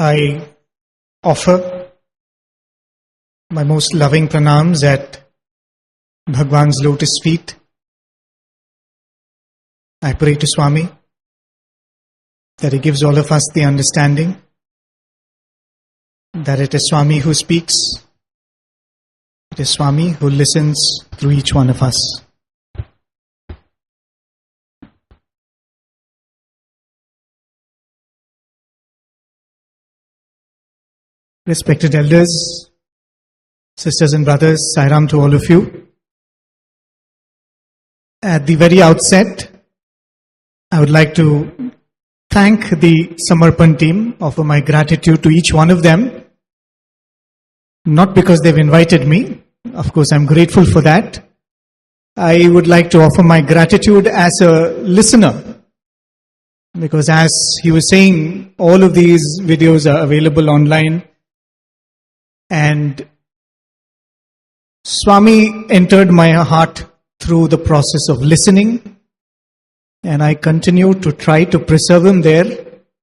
I offer my most loving pranams at Bhagwan's lotus feet. I pray to Swami that he gives all of us the understanding that it is Swami who speaks, it is Swami who listens through each one of us. Respected elders, sisters and brothers, Sai Ram to all of you. At the very outset, I would like to thank the Samarpan team, offer my gratitude to each one of them. Not because they've invited me, of course I'm grateful for that. I would like to offer my gratitude as a listener, because as he was saying, all of these videos are available online. And Swami entered my heart through the process of listening, and I continue to try to preserve him there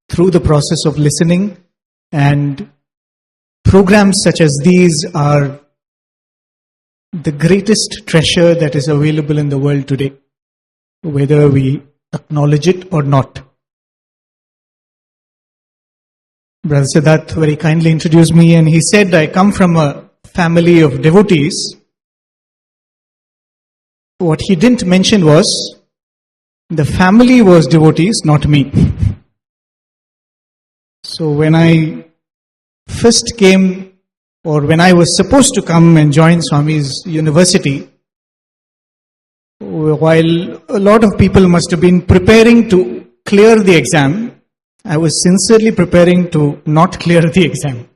through the process of listening. And programs such as these are the greatest treasure that is available in the world today, whether we acknowledge it or not. Brother Siddharth very kindly introduced me, and he said I come from a family of devotees. What he didn't mention was the family was devotees, not me. So when I first came, or when I was supposed to come and join Swami's university, while a lot of people must have been preparing to clear the exam, I was sincerely preparing to not clear the exam,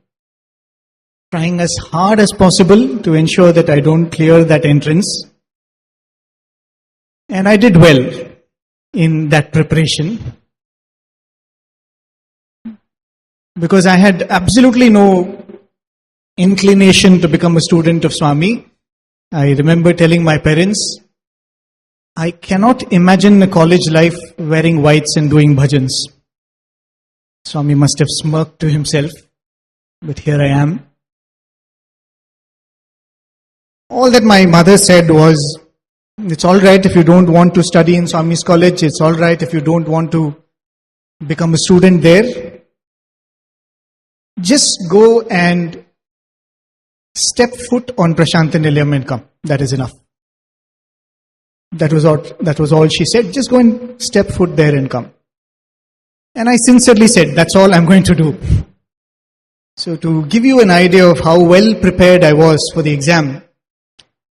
trying as hard as possible to ensure that I don't clear that entrance. And I did well in that preparation, because I had absolutely no inclination to become a student of Swami. I remember telling my parents, I cannot imagine a college life wearing whites and doing bhajans. Swami must have smirked to himself, but here I am. All that my mother said was, it's all right if you don't want to study in Swami's college, it's all right if you don't want to become a student there. Just go and step foot on Prashanta Nilayam and come. That is enough. That was all she said. Just go and step foot there and come. And I sincerely said, that's all I'm going to do. So to give you an idea of how well prepared I was for the exam,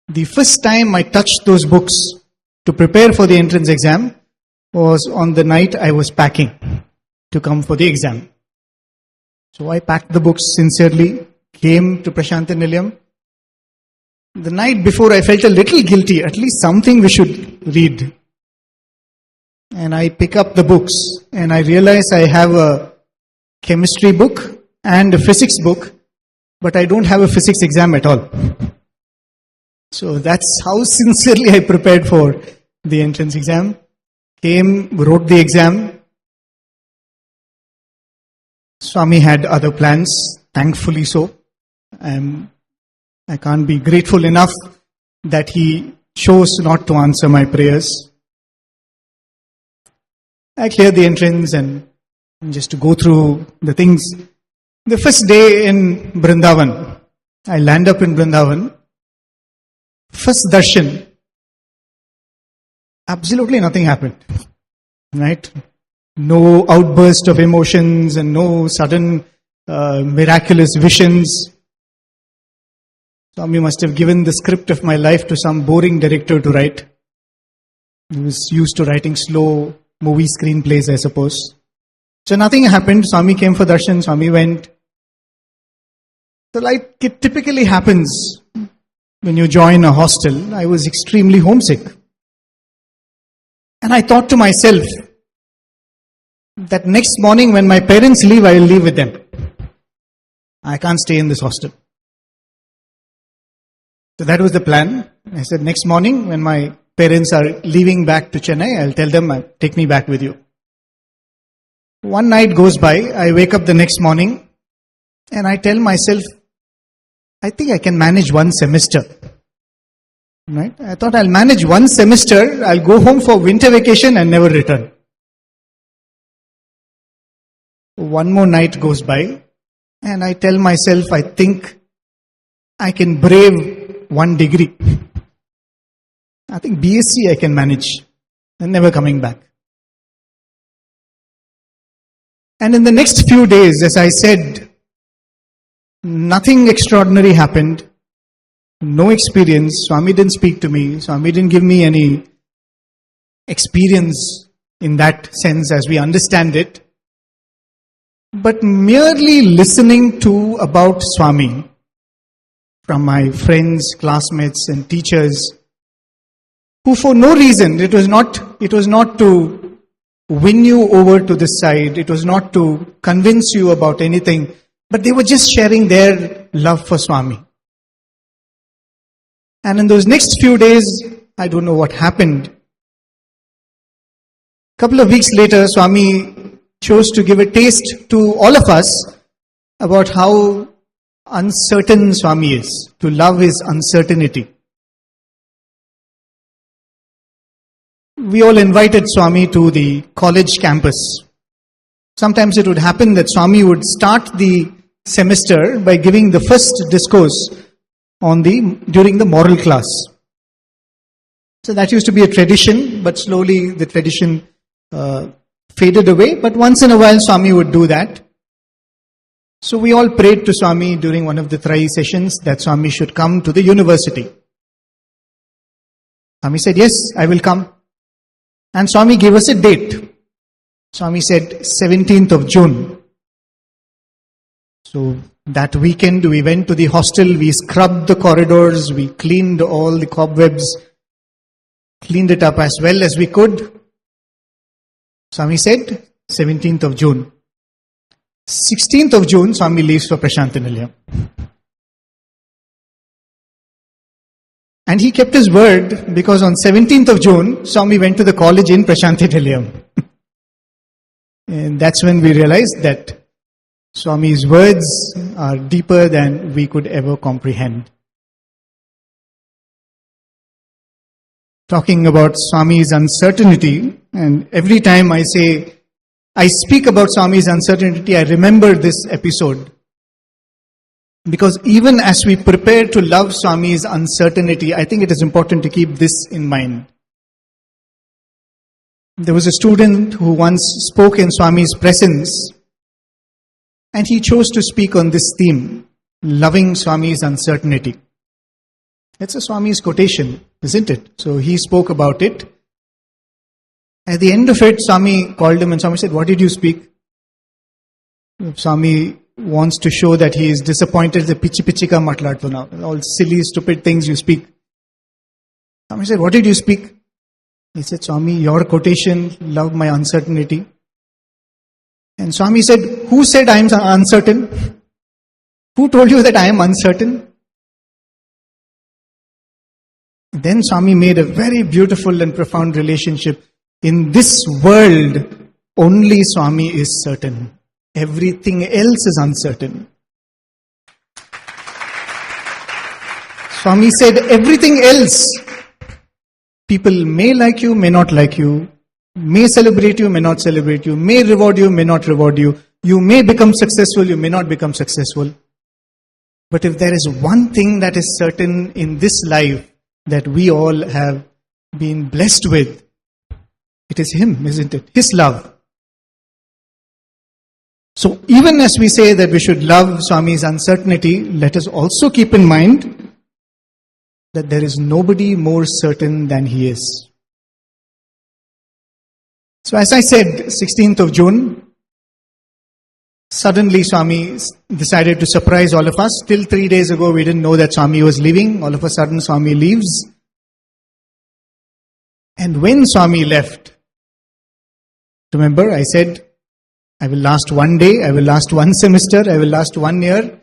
the first time I touched those books to prepare for the entrance exam was on the night I was packing to come for the exam. So I packed the books sincerely, came to Prashanta Nilayam. The night before I felt a little guilty, at least something we should read. And I pick up the books and I realize I have a chemistry book and a physics book, but I don't have a physics exam at all. So that's how sincerely I prepared for the entrance exam. Came, wrote the exam. Swami had other plans, thankfully so. I can't be grateful enough that he chose not to answer my prayers. I cleared the entrance, and just to go through the things. The first day in Vrindavan, I land up in Vrindavan. First darshan, absolutely nothing happened. Right? No outburst of emotions and no sudden miraculous visions. Swami must have given the script of my life to some boring director to write. He was used to writing slow movie screenplays, I suppose. So nothing happened. Swami came for darshan, Swami went. So like it typically happens when you join a hostel, I was extremely homesick. And I thought to myself that next morning when my parents leave, I will leave with them. I can't stay in this hostel. So that was the plan. I said next morning when my parents are leaving back to Chennai, I'll tell them, take me back with you. One night goes by, I wake up the next morning, And I tell myself, I think I can manage one semester. Right? I thought I'll manage one semester, I'll go home for winter vacation and never return. One more night goes by, and I tell myself, I think I can brave 1 degree. I think BSc I can manage, and never coming back. And in the next few days, as I said, nothing extraordinary happened. No experience. Swami didn't speak to me. Swami didn't give me any experience in that sense as we understand it. But merely listening to about Swami from my friends, classmates and teachers, who for no reason, it was not to win you over to this side, it was not to convince you about anything, but they were just sharing their love for Swami. And in those next few days, I don't know what happened. A couple of weeks later, Swami chose to give a taste to all of us about how uncertain Swami is. To love his uncertainty. We all invited Swami to the college campus. Sometimes it would happen that Swami would start the semester by giving the first discourse during the moral class. So that used to be a tradition, but slowly the tradition faded away. But once in a while Swami would do that. So we all prayed to Swami during one of the Trai sessions that Swami should come to the university. Swami said, yes, I will come. And Swami gave us a date. Swami said 17th of June. So that weekend we went to the hostel, we scrubbed the corridors, we cleaned all the cobwebs, cleaned it up as well as we could. Swami said 17th of June. 16th of June, Swami leaves for Prashantinilayam. And he kept his word, because on 17th of June, Swami went to the college in Prashantinilayam. And that's when we realized that Swami's words are deeper than we could ever comprehend. Talking about Swami's uncertainty, and every time I speak about Swami's uncertainty, I remember this episode. Because even as we prepare to love Swami's uncertainty, I think it is important to keep this in mind. There was a student who once spoke in Swami's presence, and he chose to speak on this theme, loving Swami's uncertainty. It's a Swami's quotation, isn't it? So he spoke about it. At the end of it, Swami called him and Swami said, what did you speak? Swami wants to show that he is disappointed. The pichi pichi ka matladtu now. All silly, stupid things you speak. Swami said, what did you speak? He said, Swami, your quotation, love my uncertainty. And Swami said, who said I am uncertain? Who told you that I am uncertain? Then Swami made a very beautiful and profound relationship. In this world, only Swami is certain. Everything else is uncertain. Swami said, everything else, people may like you, may not like you, may celebrate you, may not celebrate you, may reward you, may not reward you. You may become successful, you may not become successful. But if there is one thing that is certain in this life that we all have been blessed with, it is Him, isn't it? His love. So even as we say that we should love Swami's uncertainty, let us also keep in mind that there is nobody more certain than He is. So as I said, 16th of June, suddenly Swami decided to surprise all of us. Till 3 days ago, we didn't know that Swami was leaving. All of a sudden, Swami leaves. And when Swami left, remember I said, I will last 1 day, I will last 1 semester, I will last 1 year.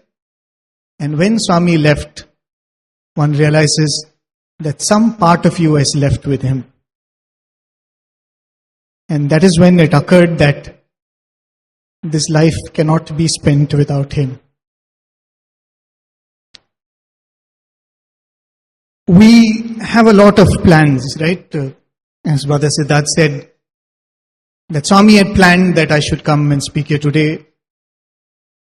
And when Swami left, one realizes that some part of you is left with Him. And that is when it occurred that this life cannot be spent without Him. We have a lot of plans, right? As Brother Siddharth said, that Swami had planned that I should come and speak here today.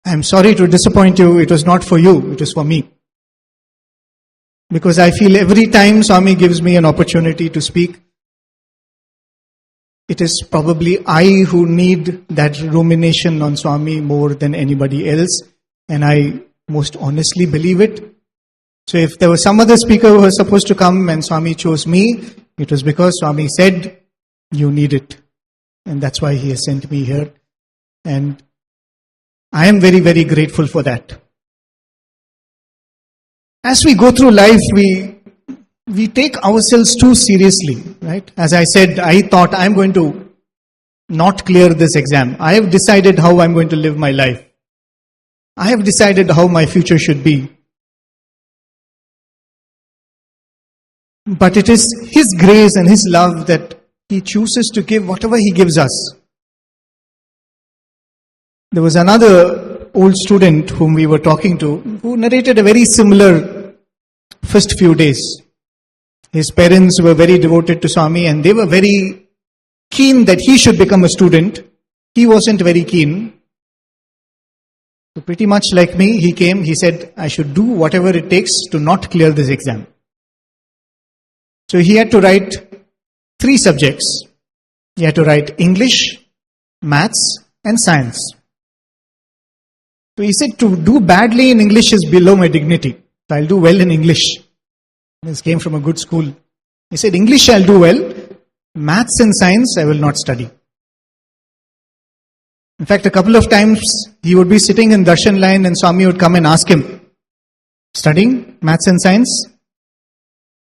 I'm sorry to disappoint you. It was not for you. It was for me. Because I feel every time Swami gives me an opportunity to speak, it is probably I who need that rumination on Swami more than anybody else. And I most honestly believe it. So if there was some other speaker who was supposed to come and Swami chose me, it was because Swami said, you need it. And that's why he has sent me here. And I am very, very grateful for that. As we go through life, we take ourselves too seriously, right? As I said, I thought I'm going to not clear this exam. I have decided how I'm going to live my life. I have decided how my future should be. But it is His grace and His love that He chooses to give whatever He gives us. There was another old student whom we were talking to who narrated a very similar first few days. His parents were very devoted to Swami and they were very keen that he should become a student. He wasn't very keen. So pretty much like me, he came, he said, I should do whatever it takes to not clear this exam. So he had to write 3 subjects. He had to write English, Maths and Science. So he said, to do badly in English is below my dignity. So I'll do well in English. This came from a good school. He said, English I'll do well. Maths and Science I will not study. In fact, a couple of times he would be sitting in darshan line and Swami would come and ask him, studying Maths and Science?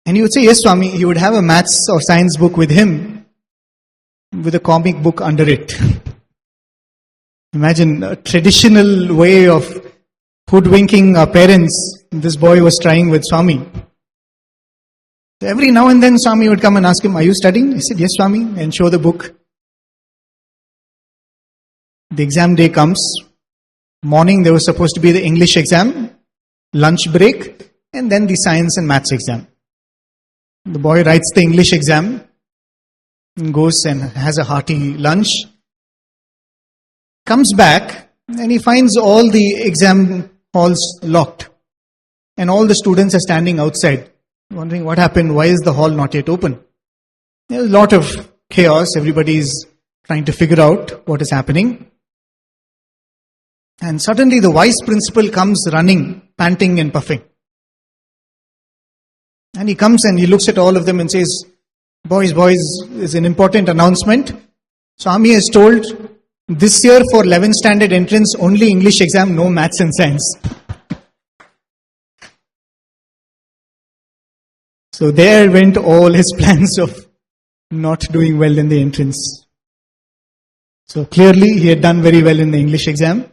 And he would say, yes, Swami. He would have a Maths or Science book with him with a comic book under it. Imagine a traditional way of hoodwinking our parents. This boy was trying with Swami. So every now and then Swami would come and ask him, are you studying? He said, yes, Swami, and show the book. The exam day comes. Morning there was supposed to be the English exam, lunch break, and then the Science and Maths exam. The boy writes the English exam, and goes and has a hearty lunch, comes back, and he finds all the exam halls locked. And all the students are standing outside, wondering what happened, why is the hall not yet open? There's a lot of chaos, everybody is trying to figure out what is happening. And suddenly the vice principal comes running, panting and puffing. And he comes and he looks at all of them and says, boys, is an important announcement. Swami has told this year for 11th standard entrance, only English exam, no Maths and Science. So there went all his plans of not doing well in the entrance. So clearly he had done very well in the English exam.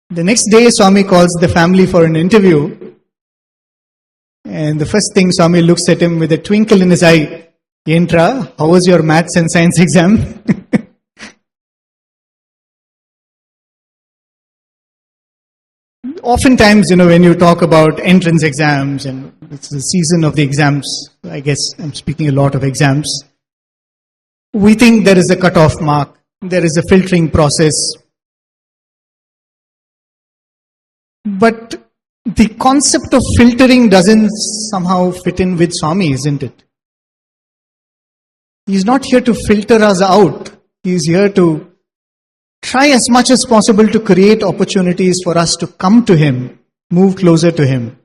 The next day Swami calls the family for an interview. And the first thing Swami looks at him with a twinkle in his eye. Yentra, how was your Maths and Science exam? Oftentimes, when you talk about entrance exams and it's the season of the exams, I guess I'm speaking a lot of exams, we think there is a cut-off mark, there is a filtering process. But the concept of filtering doesn't somehow fit in with Swami, isn't it? He's not here to filter us out. He's here to try as much as possible to create opportunities for us to come to Him, move closer to Him.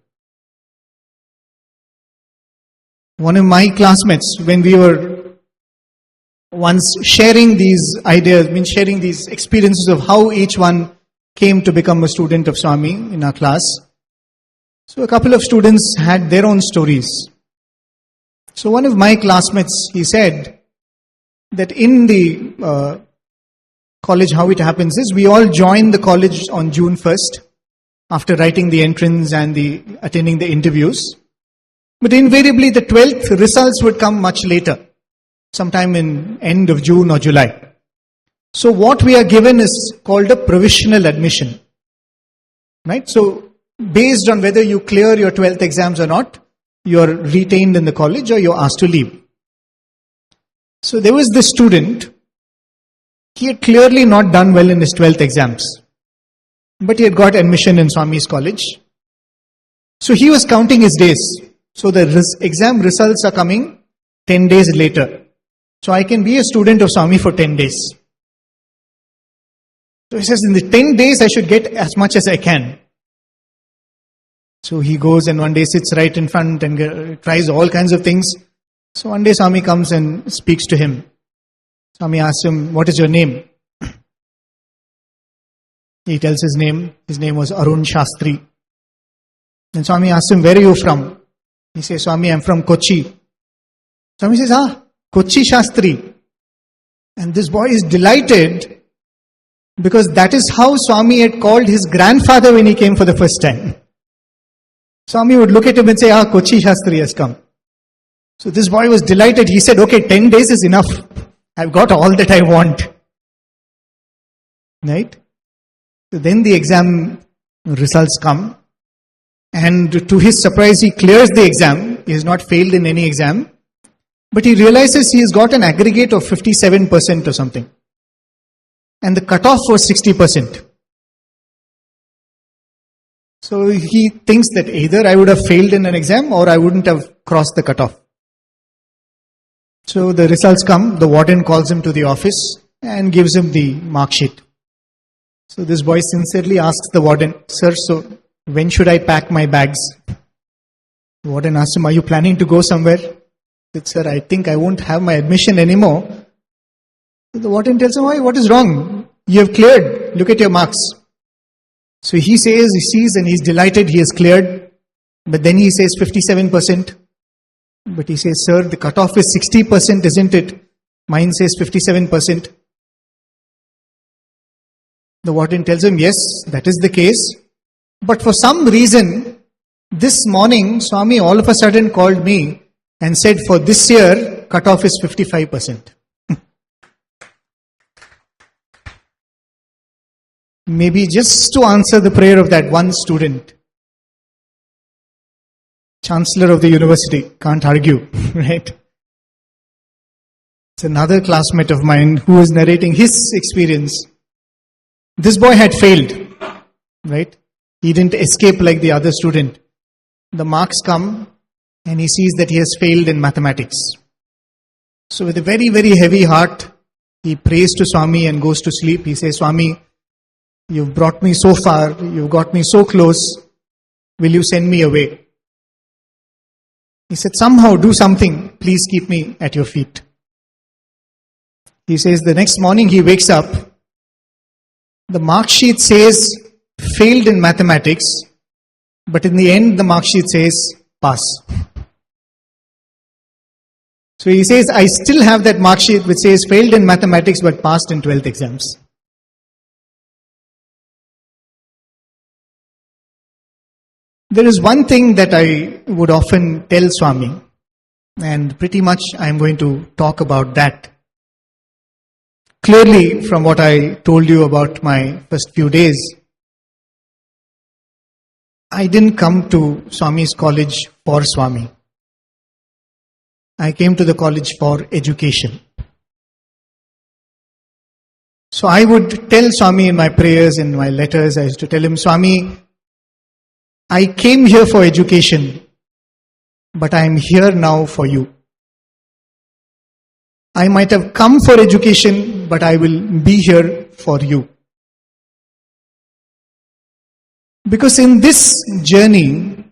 One of my classmates, when we were once sharing these ideas, sharing these experiences of how each one came to become a student of Swami in our class. So a couple of students had their own stories. So one of my classmates, he said that in the college, how it happens is we all join the college on June 1st after writing the entrance and attending the interviews. But invariably the 12th results would come much later, sometime in end of June or July. So what we are given is called a provisional admission. Right? So based on whether you clear your 12th exams or not, you're retained in the college or you're asked to leave. So there was this student, he had clearly not done well in his 12th exams, but he had got admission in Swami's college. So he was counting his days. So the exam results are coming 10 days later. So I can be a student of Swami for 10 days. So he says, in the 10 days I should get as much as I can. So he goes and one day sits right in front and tries all kinds of things. So one day Swami comes and speaks to him. Swami asks him, what is your name? He tells his name. His name was Arun Shastri. Then Swami asks him, where are you from? He says, Swami, I'm from Kochi. Swami says, Kochi Shastri. And this boy is delighted because that is how Swami had called his grandfather when he came for the first time. Swami would look at him and say, Kochi Shastri has come. So this boy was delighted. He said, okay, 10 days is enough. I've got all that I want. Right? So then the exam results come. And to his surprise, he clears the exam. He has not failed in any exam. But he realizes he has got an aggregate of 57% or something. And the cutoff was 60%. So he thinks that either I would have failed in an exam or I wouldn't have crossed the cutoff. So the results come, the warden calls him to the office and gives him the mark sheet. So this boy sincerely asks the warden, sir, so when should I pack my bags? The warden asks him, are you planning to go somewhere? He said, sir, I think I won't have my admission anymore. So the warden tells him, why, what is wrong? You have cleared, look at your marks. So he says, he sees and he's delighted he has cleared. But then he says 57%. But he says, sir, the cutoff is 60%, isn't it? Mine says 57%. The warden tells him, yes, that is the case. But for some reason, this morning, Swami all of a sudden called me and said, for this year, cutoff is 55%. Maybe just to answer the prayer of that one student, Chancellor of the university, can't argue, right? It's another classmate of mine who is narrating his experience. This boy had failed, right? He didn't escape like the other student. The marks come and he sees that he has failed in mathematics. So with a very, very heavy heart, he prays to Swami and goes to sleep. He says, Swami, you've brought me so far, you've got me so close, will you send me away? He said, somehow do something, please keep me at your feet. He says the next morning he wakes up, the mark sheet says failed in mathematics, but in the end the mark sheet says pass. So he says, I still have that mark sheet which says failed in mathematics but passed in 12th exams. There is one thing that I would often tell Swami, and pretty much I am going to talk about that. Clearly, from what I told you about my first few days, I didn't come to Swami's college for Swami. I came to the college for education. So I would tell Swami in my prayers, in my letters, I used to tell him, Swami, I came here for education, but I am here now for you. I might have come for education, but I will be here for you. Because in this journey,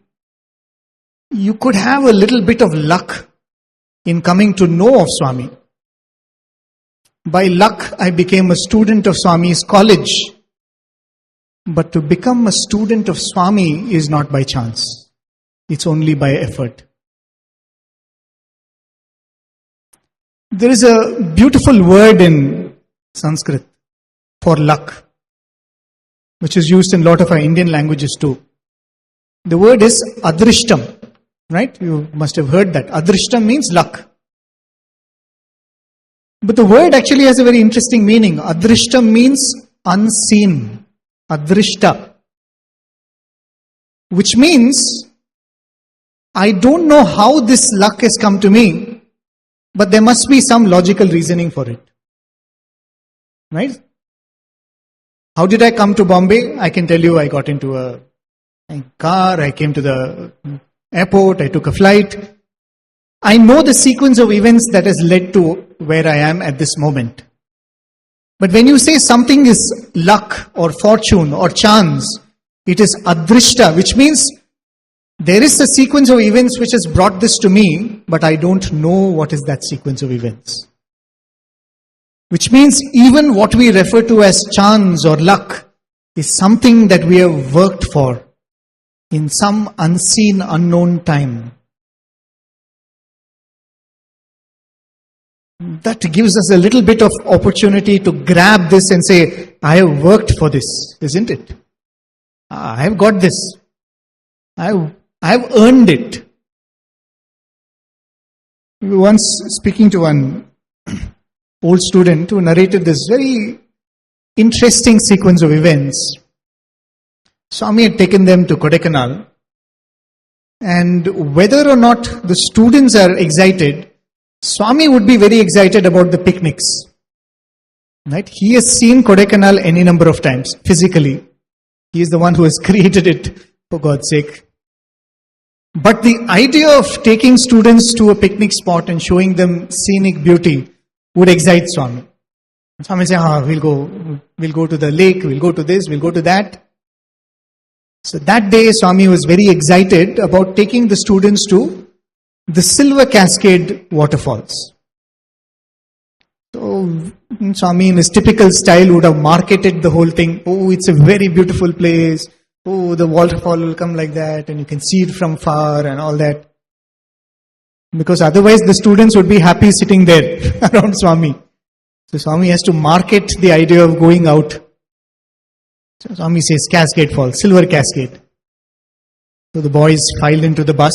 you could have a little bit of luck in coming to know of Swami. By luck, I became a student of Swami's college. But to become a student of Swami is not by chance. It's only by effort. There is a beautiful word in Sanskrit for luck, which is used in a lot of our Indian languages too. The word is adrishtam, right? You must have heard that. Adrishtam means luck. But the word actually has a very interesting meaning. Adrishtam means unseen. Adrishta, which means I don't know how this luck has come to me, but there must be some logical reasoning for it. Right? How did I come to Bombay? I can tell you, I got into a car, I came to the airport, I took a flight. I know the sequence of events that has led to where I am at this moment. But when you say something is luck or fortune or chance, it is adrishta, which means there is a sequence of events which has brought this to me, but I don't know what is that sequence of events. Which means even what we refer to as chance or luck is something that we have worked for in some unseen, unknown time. That gives us a little bit of opportunity to grab this and say, I have worked for this, isn't it? I have got this. I have earned it. Once speaking to one old student who narrated this very interesting sequence of events. Swami had taken them to Kodaikanal, and whether or not the students are excited, Swami would be very excited about the picnics. Right? He has seen Kodaikanal any number of times, physically. He is the one who has created it, for God's sake. But the idea of taking students to a picnic spot and showing them scenic beauty would excite Swami. Swami say, we'll go to the lake, we'll go to this, we'll go to that. So that day Swami was very excited about taking the students to the Silver Cascade waterfalls. So Swami in his typical style would have marketed the whole thing. Oh, it's a very beautiful place. Oh, the waterfall will come like that and you can see it from far and all that. Because otherwise the students would be happy sitting there around Swami. So Swami has to market the idea of going out. So Swami says Cascade Falls, Silver Cascade. So the boys filed into the bus.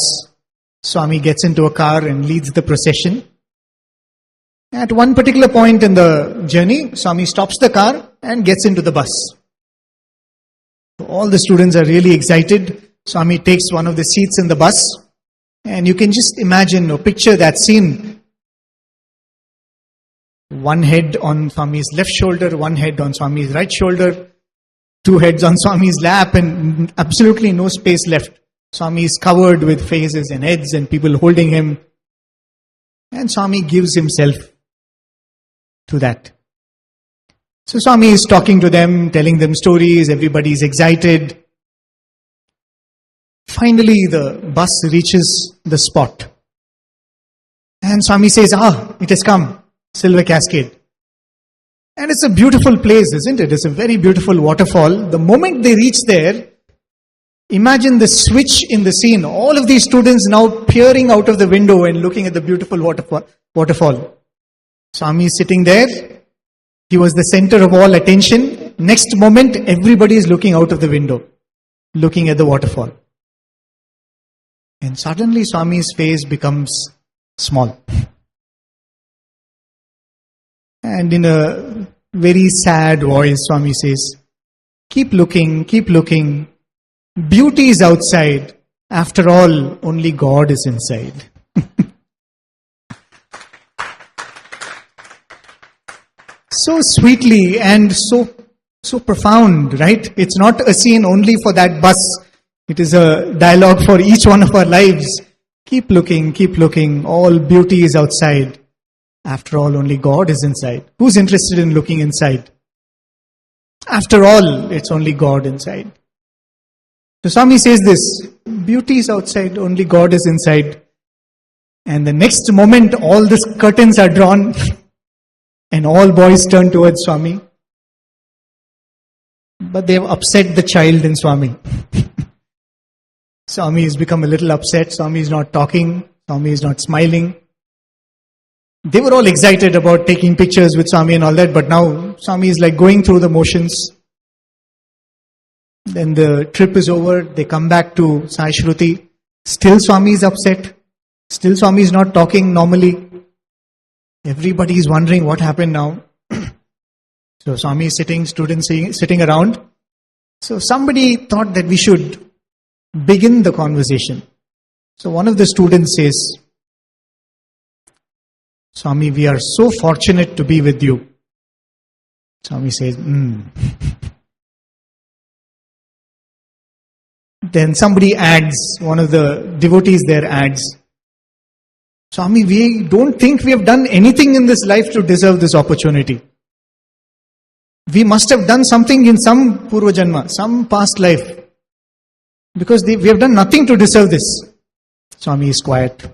Swami gets into a car and leads the procession. At one particular point in the journey, Swami stops the car and gets into the bus. So all the students are really excited. Swami takes one of the seats in the bus. And you can just imagine or picture that scene. One head on Swami's left shoulder, one head on Swami's right shoulder, two heads on Swami's lap, and absolutely no space left. Swami is covered with faces and heads and people holding him. And Swami gives himself to that. So Swami is talking to them, telling them stories, everybody is excited. Finally, the bus reaches the spot. And Swami says, it has come, Silver Cascade. And it's a beautiful place, isn't it? It's a very beautiful waterfall. The moment they reach there, imagine the switch in the scene. All of these students now peering out of the window and looking at the beautiful waterfall. Swami is sitting there. He was the center of all attention. Next moment, everybody is looking out of the window, looking at the waterfall. And suddenly Swami's face becomes small. And in a very sad voice, Swami says, keep looking, keep looking. Beauty is outside. After all, only God is inside. So sweetly and so profound, right? It's not a scene only for that bus. It is a dialogue for each one of our lives. Keep looking. All beauty is outside. After all, only God is inside. Who's interested in looking inside? After all, it's only God inside. So Swami says this, beauty is outside, only God is inside. And the next moment, all the curtains are drawn and all boys turn towards Swami. But they have upset the child in Swami. Swami has become a little upset. Swami is not talking. Swami is not smiling. They were all excited about taking pictures with Swami and all that, but now Swami is like going through the motions. Then the trip is over. They come back to Sai Shruti. Still Swami is upset. Still Swami is not talking normally. Everybody is wondering what happened now. So Swami is sitting, students sitting around. So somebody thought that we should begin the conversation. So one of the students says, Swami, we are so fortunate to be with you. Swami says, Then somebody adds, one of the devotees there adds, Swami, we don't think we have done anything in this life to deserve this opportunity. We must have done something in some Purva Janma, some past life. Because we have done nothing to deserve this. Swami is quiet.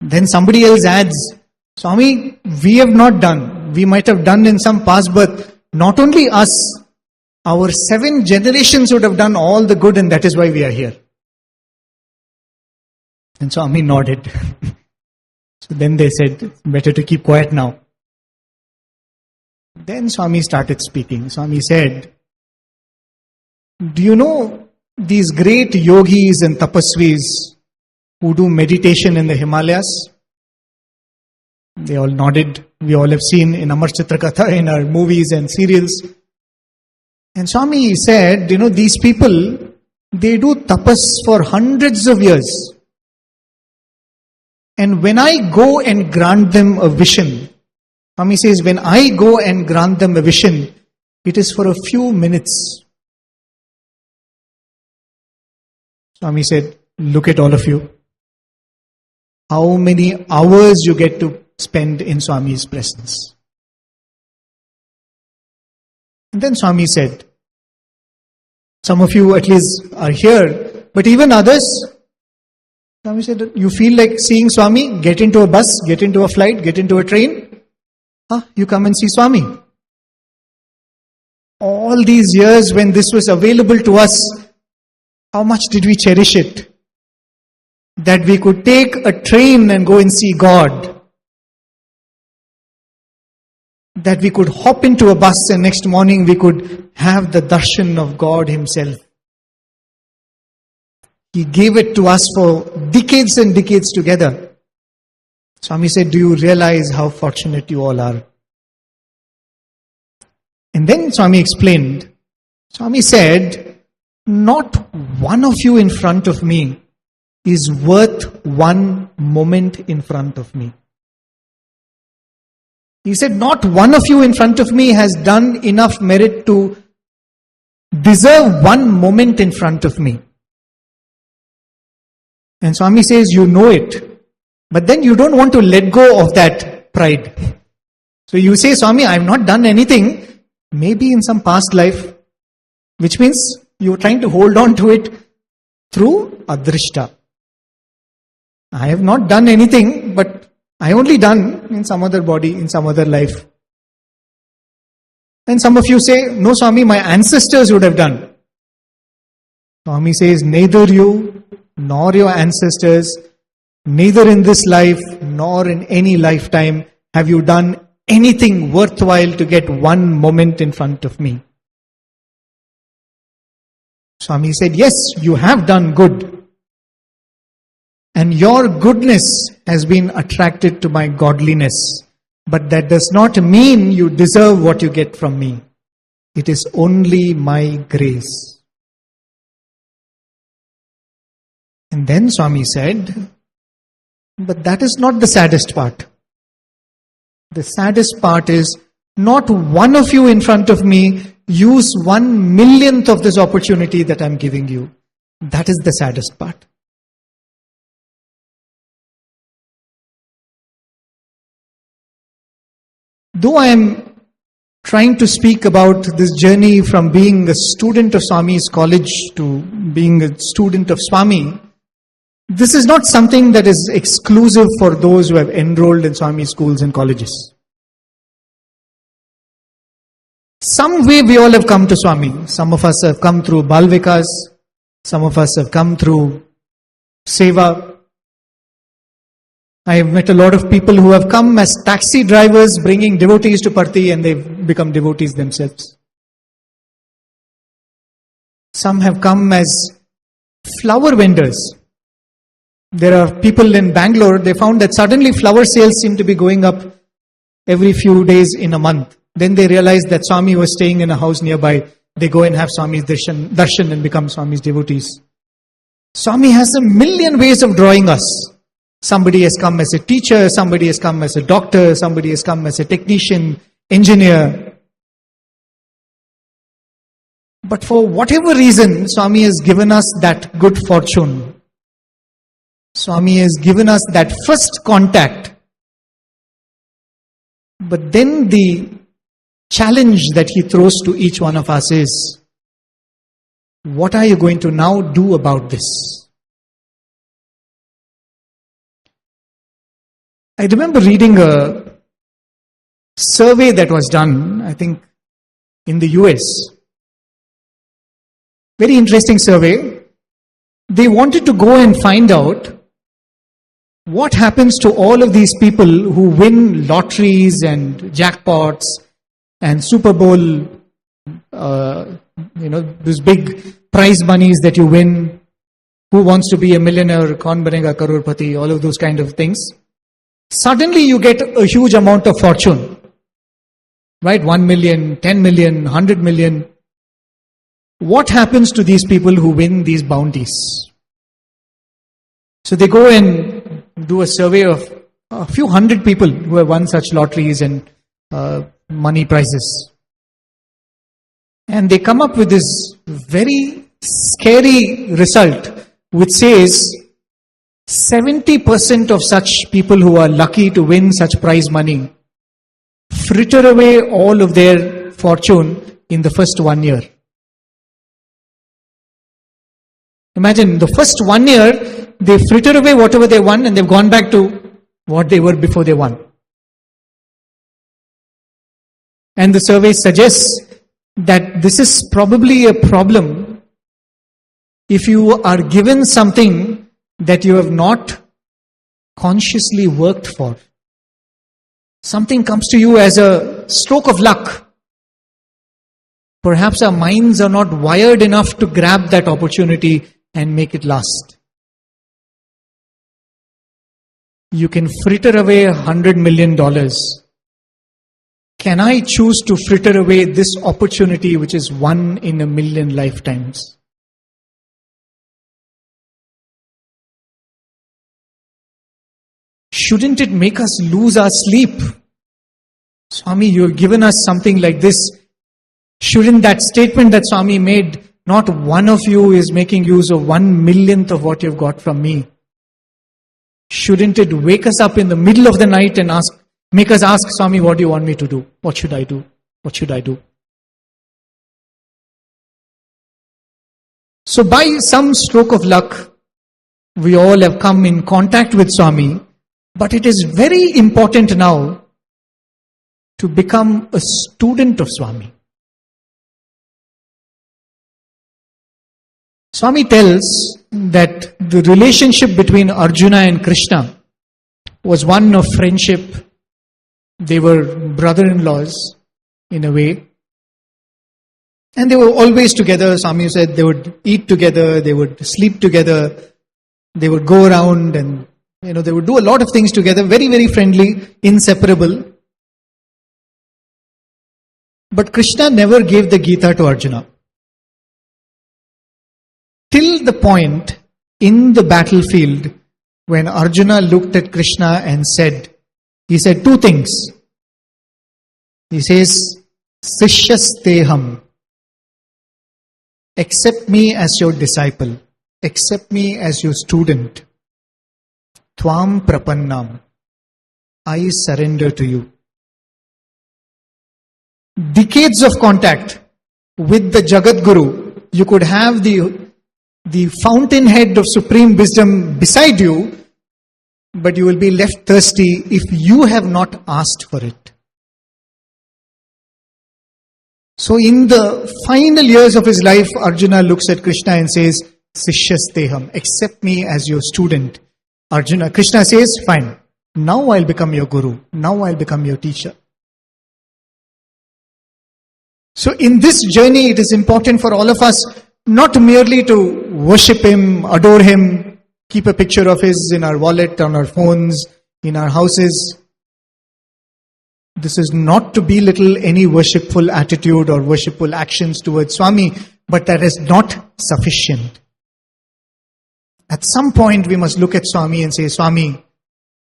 Then somebody else adds, Swami, we have not done. We might have done in some past birth. Not only us, our 7 generations would have done all the good, and that is why we are here. And Swami nodded. So then they said, better to keep quiet now. Then Swami started speaking. Swami said, do you know these great yogis and tapasvis who do meditation in the Himalayas? They all nodded. We all have seen in Amar Chitra Katha, in our movies and serials. And Swami said, you know, these people, they do tapas for hundreds of years. And when I go and grant them a vision, Swami says, when I go and grant them a vision, it is for a few minutes. Swami said, look at all of you. How many hours you get to spend in Swami's presence. And then Swami said, some of you at least are here, but even others, Swami said, you feel like seeing Swami? Get into a bus, get into a flight, get into a train. You come and see Swami. All these years when this was available to us, how much did we cherish it? That we could take a train and go and see God. That we could hop into a bus and next morning we could have the darshan of God Himself. He gave it to us for decades and decades together. Swami said, do you realize how fortunate you all are? And then Swami explained. Swami said, not one of you in front of me is worth one moment in front of me. He said, not one of you in front of me has done enough merit to deserve one moment in front of me. And Swami says, you know it, but then you don't want to let go of that pride. So you say, Swami, I have not done anything, maybe in some past life, which means you are trying to hold on to it through adrishta. I have not done anything, but I only done in some other body, in some other life. And some of you say, no Swami, my ancestors would have done. Swami says, neither you nor your ancestors, neither in this life nor in any lifetime have you done anything worthwhile to get one moment in front of me. Swami said, yes, you have done good. And your goodness has been attracted to my godliness. But that does not mean you deserve what you get from me. It is only my grace. And then Swami said, but that is not the saddest part. The saddest part is, not one of you in front of me use 1/1,000,000th of this opportunity that I'm giving you. That is the saddest part. Though I am trying to speak about this journey from being a student of Swami's college to being a student of Swami, this is not something that is exclusive for those who have enrolled in Swami schools and colleges. Some way we all have come to Swami. Some of us have come through Bal Vikas. Some of us have come through Seva. I have met a lot of people who have come as taxi drivers bringing devotees to Parthi, and they've become devotees themselves. Some have come as flower vendors. There are people in Bangalore, they found that suddenly flower sales seem to be going up every few days in a month. Then they realized that Swami was staying in a house nearby. They go and have Swami's darshan and become Swami's devotees. Swami has a million ways of drawing us. Somebody has come as a teacher, somebody has come as a doctor, somebody has come as a technician, engineer. But for whatever reason, Swami has given us that good fortune. Swami has given us that first contact. But then the challenge that he throws to each one of us is, what are you going to now do about this? I remember reading a survey that was done, I think, in the US. Very interesting survey. They wanted to go and find out what happens to all of these people who win lotteries and jackpots and Super Bowl, those big prize monies that you win. Who wants to be a millionaire? Kaun banega crorepati? All of those kind of things. Suddenly you get a huge amount of fortune. Right? 1 million, 10 million, 100 million. What happens to these people who win these bounties? So they go and do a survey of a few hundred people who have won such lotteries and money prizes. And they come up with this very scary result, which says 70% of such people who are lucky to win such prize money fritter away all of their fortune in the first 1 year. Imagine, the first 1 year, they fritter away whatever they won and they've gone back to what they were before they won. And the survey suggests that this is probably a problem if you are given something that you have not consciously worked for. Something comes to you as a stroke of luck. Perhaps our minds are not wired enough to grab that opportunity and make it last. You can fritter away $100 million. Can I choose to fritter away this opportunity which is 1 in a million lifetimes? Shouldn't it make us lose our sleep? Swami, you have given us something like this. Shouldn't that statement that Swami made, not one of you is making use of 1/1,000,000th of what you've got from me? Shouldn't it wake us up in the middle of the night and make us ask, Swami, what do you want me to do? What should I do? What should I do? So by some stroke of luck, we all have come in contact with Swami, but it is very important now to become a student of Swami. Swami tells that the relationship between Arjuna and Krishna was one of friendship. They were brother-in-laws in a way. And they were always together. Swami said they would eat together, they would sleep together, they would go around and they would do a lot of things together, very, very friendly, inseparable. But Krishna never gave the Gita to Arjuna. Till the point in the battlefield when Arjuna looked at Krishna and he said 2 things. He says, Sishyasteham, accept me as your disciple, accept me as your student. Tvam prapannam, I surrender to you. Decades of contact with the Jagat Guru, you could have the fountainhead of supreme wisdom beside you, but you will be left thirsty if you have not asked for it. So in the final years of his life, Arjuna looks at Krishna and says, Sishyasteham, accept me as your student. Krishna says, fine, now I'll become your guru, now I'll become your teacher. So in this journey, it is important for all of us not merely to worship him, adore him, keep a picture of his in our wallet, on our phones, in our houses. This is not to belittle any worshipful attitude or worshipful actions towards Swami, but that is not sufficient. At some point we must look at Swami and say, Swami,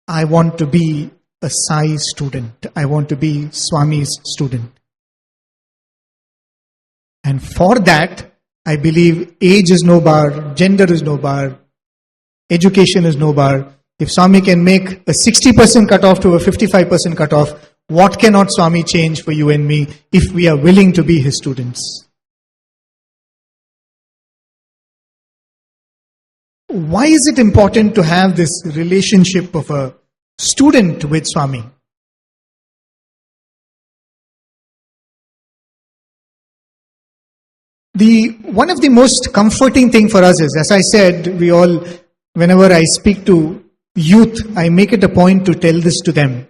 I want to be a Sai student. I want to be Swami's student. And for that, I believe age is no bar, gender is no bar, education is no bar. If Swami can make a 60% cutoff to a 55% cutoff, what cannot Swami change for you and me if we are willing to be his students? Why is it important to have this relationship of a student with Swami? One of the most comforting thing for us is, as I said, whenever I speak to youth, I make it a point to tell this to them.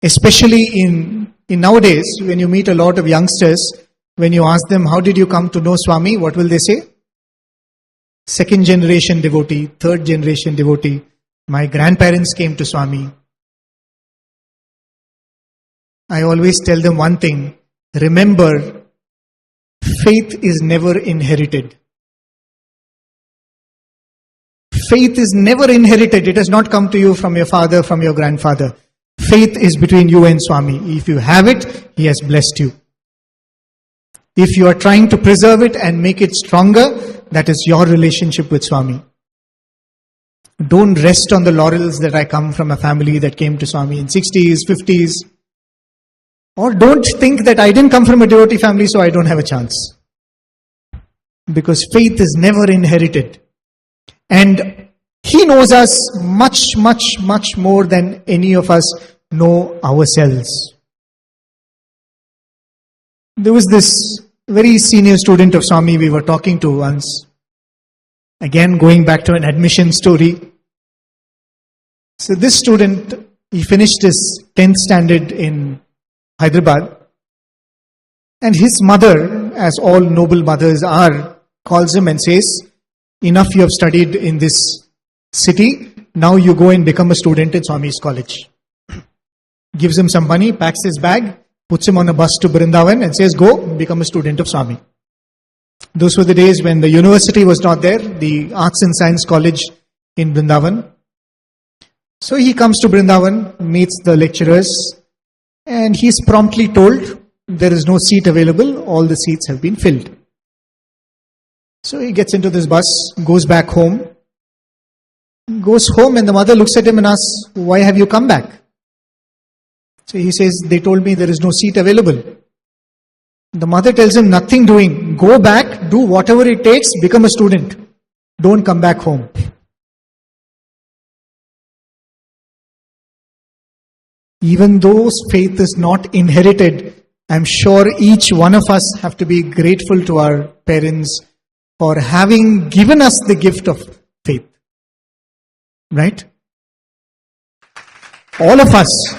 Especially in nowadays, when you meet a lot of youngsters, when you ask them, how did you come to know Swami? What will they say? Second generation devotee, third generation devotee. My grandparents came to Swami. I always tell them one thing. Remember, faith is never inherited. Faith is never inherited. It has not come to you from your father, from your grandfather. Faith is between you and Swami. If you have it, he has blessed you. If you are trying to preserve it and make it stronger, that is your relationship with Swami. Don't rest on the laurels that I come from a family that came to Swami in 60s, 50s. Or don't think that I didn't come from a devotee family, so I don't have a chance. Because faith is never inherited. And he knows us much, much, much more than any of us know ourselves. There was this very senior student of Swami we were talking to once. Again, going back to an admission story. So this student, he finished his 10th standard in Hyderabad. And his mother, as all noble mothers are, calls him and says, enough you have studied in this city, now you go and become a student in Swami's college. Gives him some money, packs his bag, puts him on a bus to Vrindavan and says, go, become a student of Swami. Those were the days when the university was not there, the Arts and Science College in Vrindavan. So he comes to Vrindavan, meets the lecturers, and he's promptly told, there is no seat available, all the seats have been filled. So he gets into this bus, goes back home. Goes home and the mother looks at him and asks, why have you come back? So he says, they told me there is no seat available. The mother tells him, nothing doing. Go back, do whatever it takes, become a student. Don't come back home. Even though faith is not inherited, I'm sure each one of us have to be grateful to our parents for having given us the gift of faith. Right? All of us,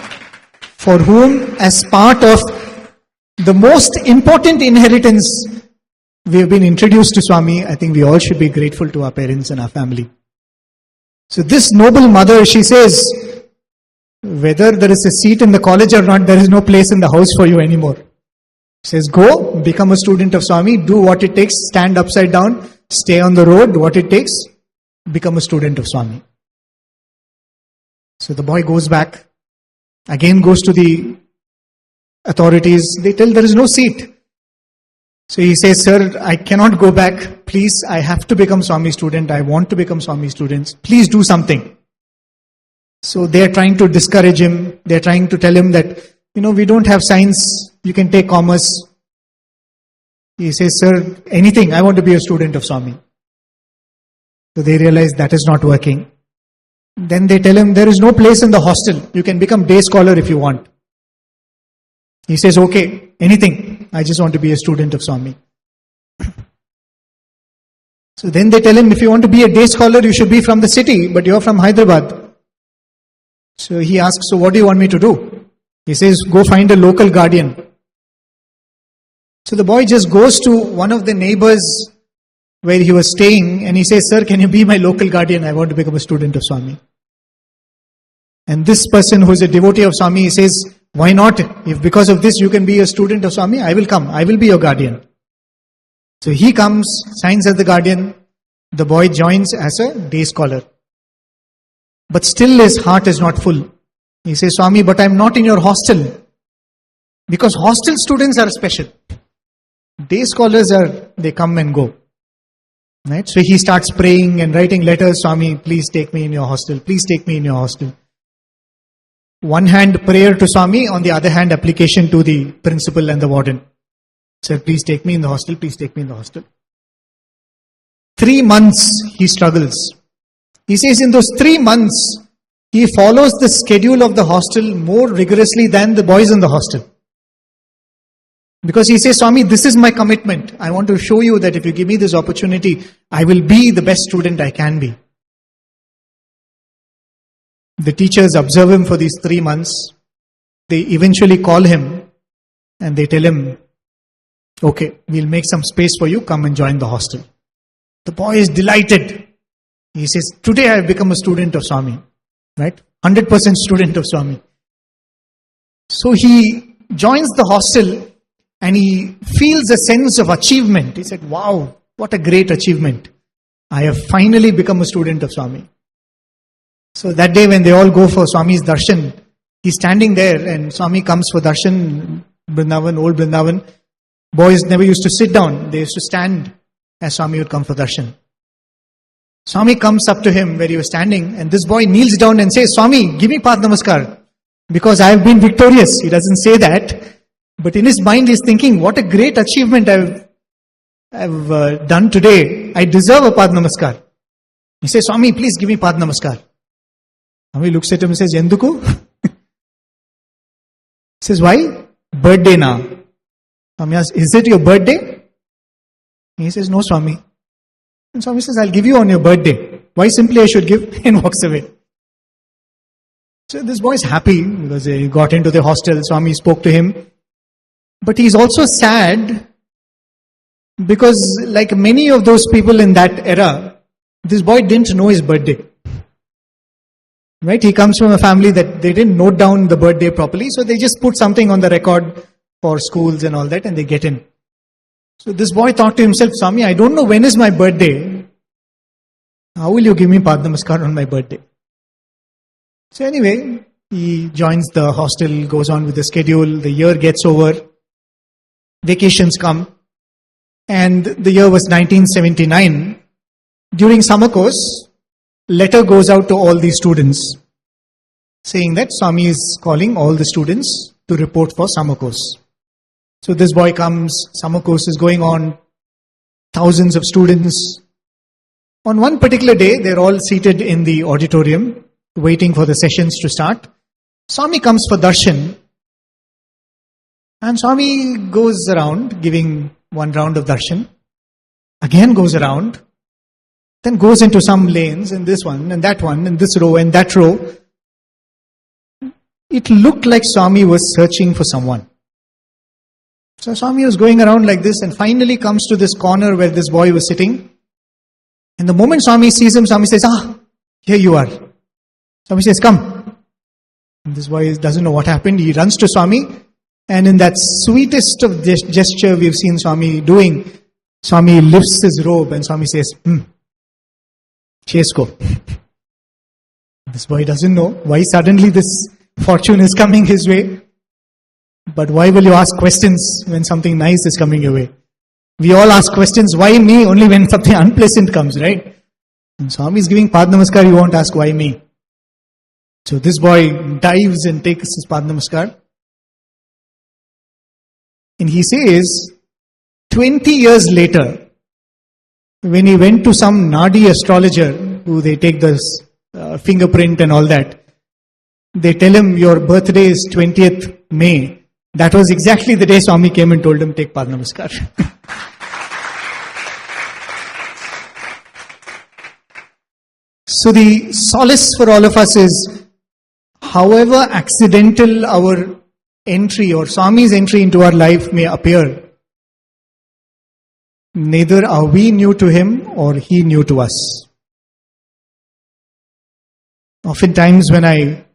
for whom as part of the most important inheritance we have been introduced to Swami, I think we all should be grateful to our parents and our family. So this noble mother, she says, whether there is a seat in the college or not, there is no place in the house for you anymore. She says, go, become a student of Swami, do what it takes, stand upside down, stay on the road, what it takes, become a student of Swami. So the boy goes back, again goes to the authorities, they tell there is no seat. So he says, sir, I cannot go back, please, I have to become Swami student, I want to become Swami students, please do something. So they are trying to discourage him, they are trying to tell him that, we don't have science, you can take commerce. He says, sir, anything, I want to be a student of Swami. So they realize that is not working. Then they tell him, there is no place in the hostel. You can become day scholar if you want. He says, okay, anything. I just want to be a student of Swami. So then they tell him, if you want to be a day scholar, you should be from the city, but you're from Hyderabad. So he asks, so what do you want me to do? He says, go find a local guardian. So the boy just goes to one of the neighbors where he was staying and he says, sir, can you be my local guardian? I want to become a student of Swami. And this person who is a devotee of Swami, he says, why not? If because of this you can be a student of Swami, I will come. I will be your guardian. So he comes, signs as the guardian. The boy joins as a day scholar. But still his heart is not full. He says, Swami, but I'm not in your hostel. Because hostel students are special. Day scholars they come and go. Right? So he starts praying and writing letters, Swami, please take me in your hostel. Please take me in your hostel. One hand prayer to Swami, on the other hand application to the principal and the warden. Sir, please take me in the hostel, please take me in the hostel. 3 months he struggles. He says in those 3 months, he follows the schedule of the hostel more rigorously than the boys in the hostel. Because he says, Swami, this is my commitment. I want to show you that if you give me this opportunity, I will be the best student I can be. The teachers observe him for these 3 months. They eventually call him and they tell him, okay, we'll make some space for you. Come and join the hostel. The boy is delighted. He says, today I have become a student of Swami. Right? 100% student of Swami. So he joins the hostel and he feels a sense of achievement. He said, wow, what a great achievement. I have finally become a student of Swami. So that day when they all go for Swami's darshan, he's standing there and Swami comes for darshan, Vrindavan, old Vrindavan. Boys never used to sit down. They used to stand as Swami would come for darshan. Swami comes up to him where he was standing and this boy kneels down and says, Swami, give me Paad Namaskar because I have been victorious. He doesn't say that. But in his mind he's thinking, what a great achievement I've done today. I deserve a Paad Namaskar. He says, Swami, please give me Paad Namaskar. Swami looks at him and says, Yenduku? He says, why? Birthday na. Swami asks, is it your birthday? He says, no, Swami. And Swami says, I'll give you on your birthday. Why simply I should give? And walks away. So this boy is happy because he got into the hostel. Swami spoke to him. But he's also sad because like many of those people in that era, this boy didn't know his birthday. Right? He comes from a family that they didn't note down the birthday properly. So they just put something on the record for schools and all that and they get in. So this boy thought to himself, Swami, I don't know when is my birthday. How will you give me Paad Namaskar on my birthday? So anyway, he joins the hostel, goes on with the schedule. The year gets over. Vacations come. And the year was 1979. During summer course, letter goes out to all the students saying that Swami is calling all the students to report for summer course. So this boy comes, summer course is going on, thousands of students. On one particular day, they're all seated in the auditorium, waiting for the sessions to start. Swami comes for darshan. And Swami goes around, giving one round of darshan. Again goes around. Then goes into some lanes, and this one, and that one, and this row, and that row. It looked like Swami was searching for someone. So Swami was going around like this and finally comes to this corner where this boy was sitting. And the moment Swami sees him, Swami says, here you are. Swami says, come. And this boy doesn't know what happened. He runs to Swami. And in that sweetest of gesture we've seen Swami doing, Swami lifts his robe and Swami says, chase go. This boy doesn't know why suddenly this fortune is coming his way. But why will you ask questions when something nice is coming your way? We all ask questions, why me? Only when something unpleasant comes, right? And Swami is giving Paad Namaskar, you won't ask why me. So this boy dives and takes his Paad Namaskar. And he says, 20 years later, when he went to some Nadi astrologer, who they take this fingerprint and all that, they tell him, your birthday is 20th May. That was exactly the day Swami came and told him, take Paad Namaskar. So the solace for all of us is, however accidental our entry or Swami's entry into our life may appear, neither are we new to him or he new to us. Oftentimes when I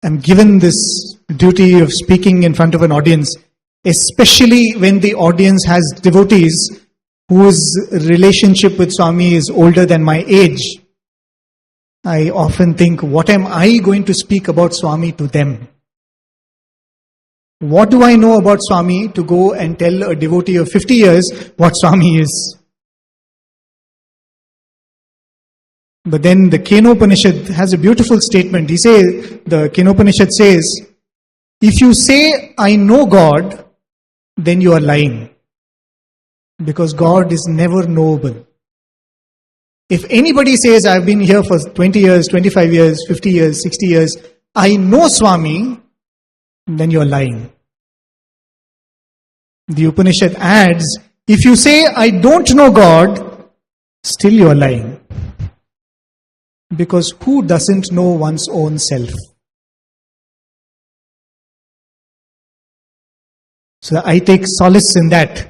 am given this duty of speaking in front of an audience, especially when the audience has devotees whose relationship with Swami is older than my age, I often think, what am I going to speak about Swami to them? What do I know about Swami to go and tell a devotee of 50 years what Swami is? But then the Kenopanishad has a beautiful statement. The Kenopanishad says, if you say, I know God, then you are lying. Because God is never knowable. If anybody says, I've been here for 20 years, 25 years, 50 years, 60 years, I know Swami, then you are lying. The Upanishad adds, if you say, I don't know God, still you are lying. Because who doesn't know one's own self? So I take solace in that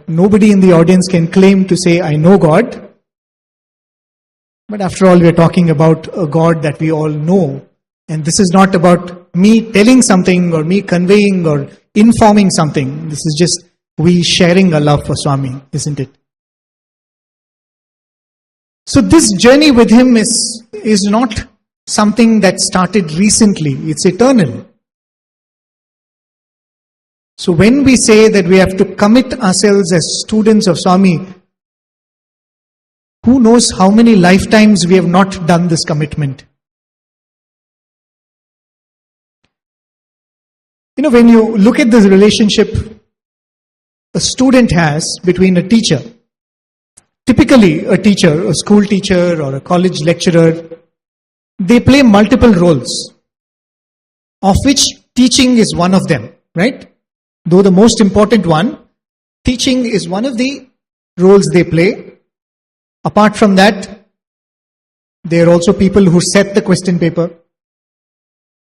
nobody in the audience can claim to say, I know God. But after all, we are talking about a God that we all know. And this is not about me telling something or me conveying or informing something. This is just we sharing a love for Swami, isn't it? So this journey with him is not something that started recently. It's eternal. So when we say that we have to commit ourselves as students of Swami, who knows how many lifetimes we have not done this commitment? When you look at this relationship a student has between a teacher, typically a teacher, a school teacher or a college lecturer, they play multiple roles, of which teaching is one of them, right? Though the most important one, teaching is one of the roles they play. Apart from that, they are also people who set the question paper.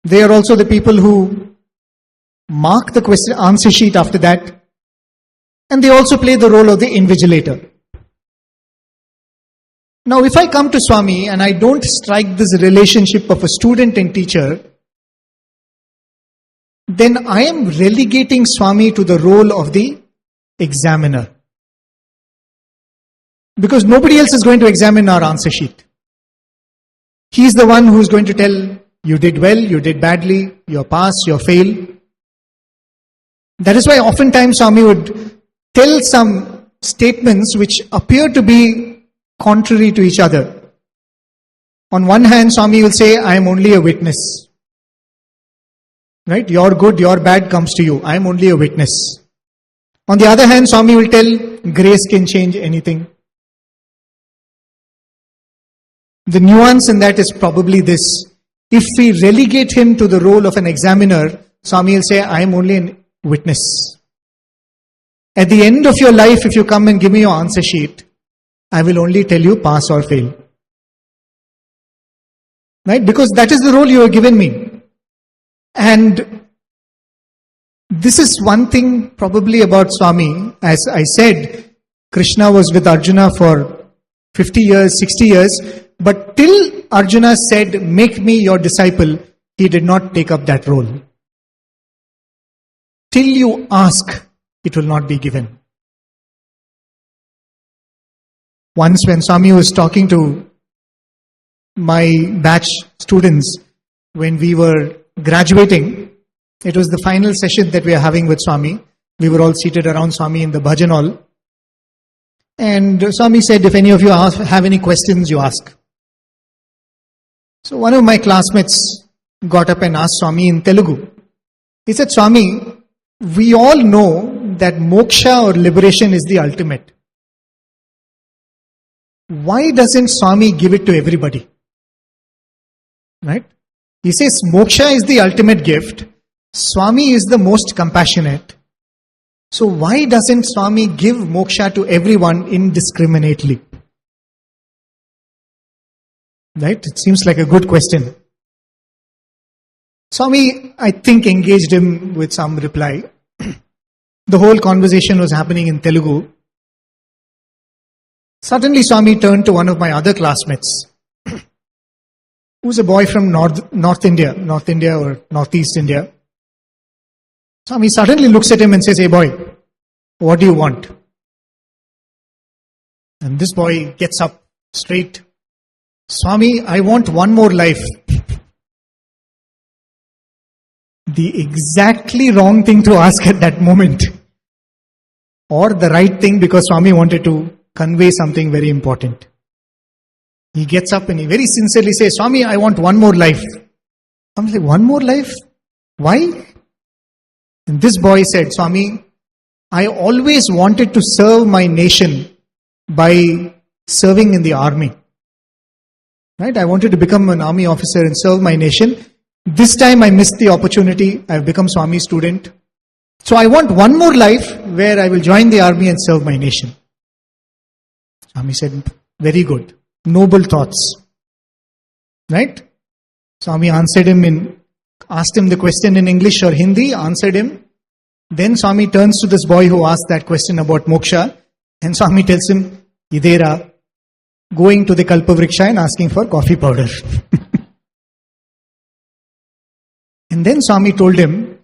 They are also the people who mark the question answer sheet after that. And they also play the role of the invigilator. Now, if I come to Swami and I don't strike this relationship of a student and teacher, then I am relegating Swami to the role of the examiner. Because nobody else is going to examine our answer sheet. He's the one who's going to tell, you did well, you did badly, you're pass, you're fail. That is why oftentimes Swami would tell some statements which appear to be contrary to each other. On one hand, Swami will say, I am only a witness. Right? Your good, your bad comes to you. I am only a witness. On the other hand, Swami will tell, grace can change anything. The nuance in that is probably this. If we relegate him to the role of an examiner, Swami will say, I am only a witness. At the end of your life, if you come and give me your answer sheet, I will only tell you pass or fail. Right? Because that is the role you have given me. And this is one thing probably about Swami. As I said, Krishna was with Arjuna for 50 years, 60 years. But till Arjuna said, make me your disciple, he did not take up that role. Till you ask, it will not be given. Once when Swami was talking to my batch students, when we were graduating, it was the final session that we are having with Swami. We were all seated around Swami in the bhajan hall. And Swami said, if any of you have any questions, you ask. So one of my classmates got up and asked Swami in Telugu. He said, Swami, we all know that moksha or liberation is the ultimate. Why doesn't Swami give it to everybody? Right? He says moksha is the ultimate gift. Swami is the most compassionate. So why doesn't Swami give moksha to everyone indiscriminately? Right? It seems like a good question. Swami, I think, engaged him with some reply. The whole conversation was happening in Telugu. Suddenly Swami turned to one of my other classmates, who's a boy from North India or Northeast India. Swami suddenly looks at him and says, hey boy, what do you want? And this boy gets up straight. Swami, I want one more life. The exactly wrong thing to ask at that moment. Or the right thing, because Swami wanted to convey something very important. He gets up and he very sincerely says, Swami, I want one more life. I'm like, one more life? Why? And this boy said, Swami, I always wanted to serve my nation by serving in the army. Right? I wanted to become an army officer and serve my nation. This time I missed the opportunity. I've become Swami's student. So I want one more life where I will join the army and serve my nation. Swami said, very good. Noble thoughts. Right? Swami answered him asked him the question in English or Hindi, answered him. Then Swami turns to this boy who asked that question about moksha, and Swami tells him, Idera, going to the Kalpavriksha and asking for coffee powder. And then Swami told him,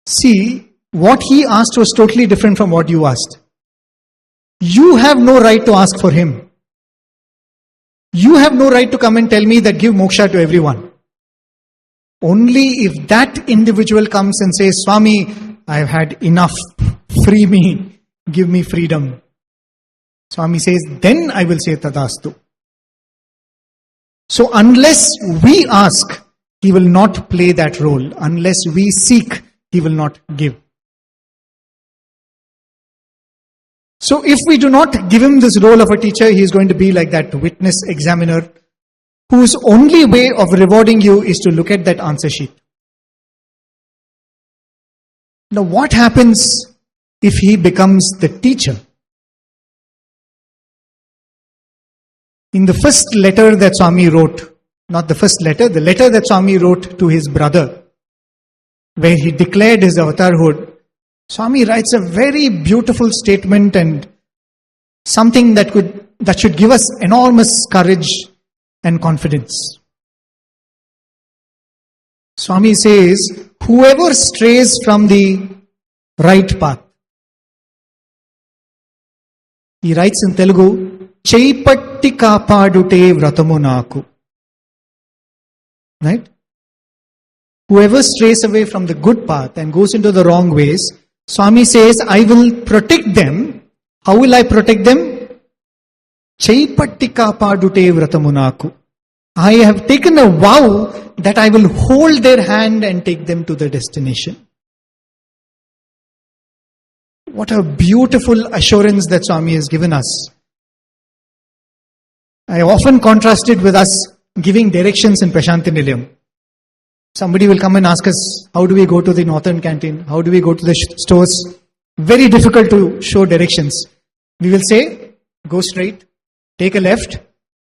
see, what he asked was totally different from what you asked. You have no right to ask for him. You have no right to come and tell me that give moksha to everyone. Only if that individual comes and says, Swami, I have had enough. Free me. Give me freedom. Swami says, then I will say Tadastu. So unless we ask, he will not play that role. Unless we seek, he will not give. So if we do not give him this role of a teacher, he is going to be like that witness examiner whose only way of rewarding you is to look at that answer sheet. Now what happens if he becomes the teacher? In the first letter that Swami wrote, not the first letter, the letter that Swami wrote to his brother, where he declared his avatarhood, Swami writes a very beautiful statement and something that should give us enormous courage and confidence. Swami says, whoever strays from the right path, he writes in Telugu, Cheipatti kapadute vratamu naku. Right? Whoever strays away from the good path and goes into the wrong ways, Swami says, I will protect them. How will I protect them? Cheipatti kapadute vratamu naku. I have taken a vow that I will hold their hand and take them to the destination. What a beautiful assurance that Swami has given us. I often contrast it with us giving directions in Prashanthi Nilayam. Somebody will come and ask us, how do we go to the northern canteen? How do we go to the stores? Very difficult to show directions. We will say, go straight, take a left,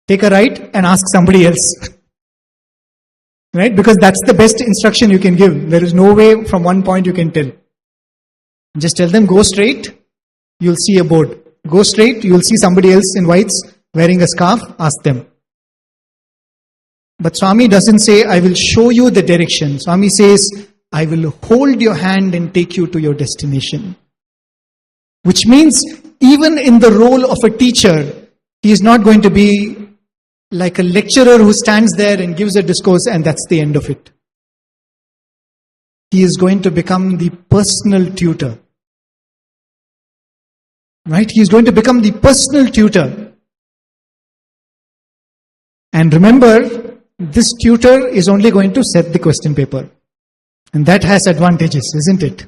take a right and ask somebody else. Right? Because that's the best instruction you can give. There is no way from one point you can tell. Just tell them, go straight, you'll see a board. Go straight, you'll see somebody else in whites wearing a scarf, ask them. But Swami doesn't say, I will show you the direction. Swami says, I will hold your hand and take you to your destination. Which means, even in the role of a teacher, he is not going to be like a lecturer who stands there and gives a discourse and that's the end of it. He is going to become the personal tutor. Right? He is going to become the personal tutor. And remember, this tutor is only going to set the question paper. And that has advantages, isn't it?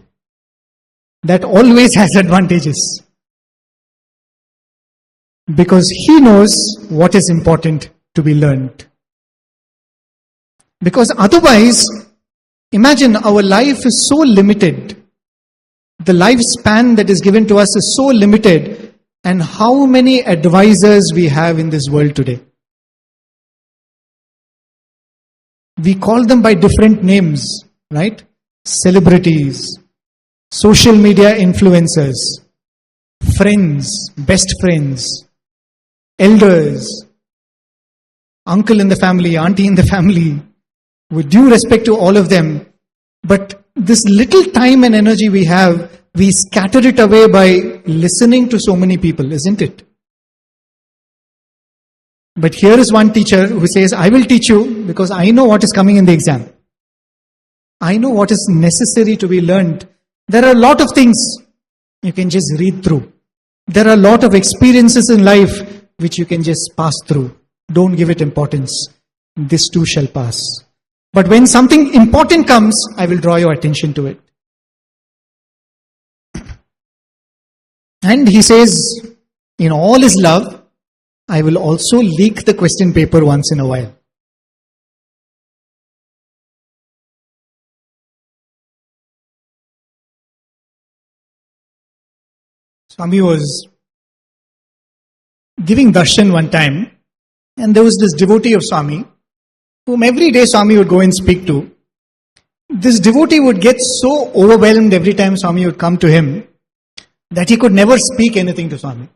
That always has advantages. Because he knows what is important to be learned. Because otherwise, imagine our life is so limited. The lifespan that is given to us is so limited. And how many advisors we have in this world today. We call them by different names, right? Celebrities, social media influencers, friends, best friends, elders, uncle in the family, auntie in the family, with due respect to all of them. But this little time and energy we have, we scatter it away by listening to so many people, isn't it? But here is one teacher who says, I will teach you because I know what is coming in the exam. I know what is necessary to be learned. There are a lot of things you can just read through. There are a lot of experiences in life which you can just pass through. Don't give it importance. This too shall pass. But when something important comes, I will draw your attention to it. And he says, in all his love, I will also leak the question paper once in a while. Swami was giving darshan one time, and there was this devotee of Swami, whom every day Swami would go and speak to. This devotee would get so overwhelmed every time Swami would come to him, that he could never speak anything to Swami.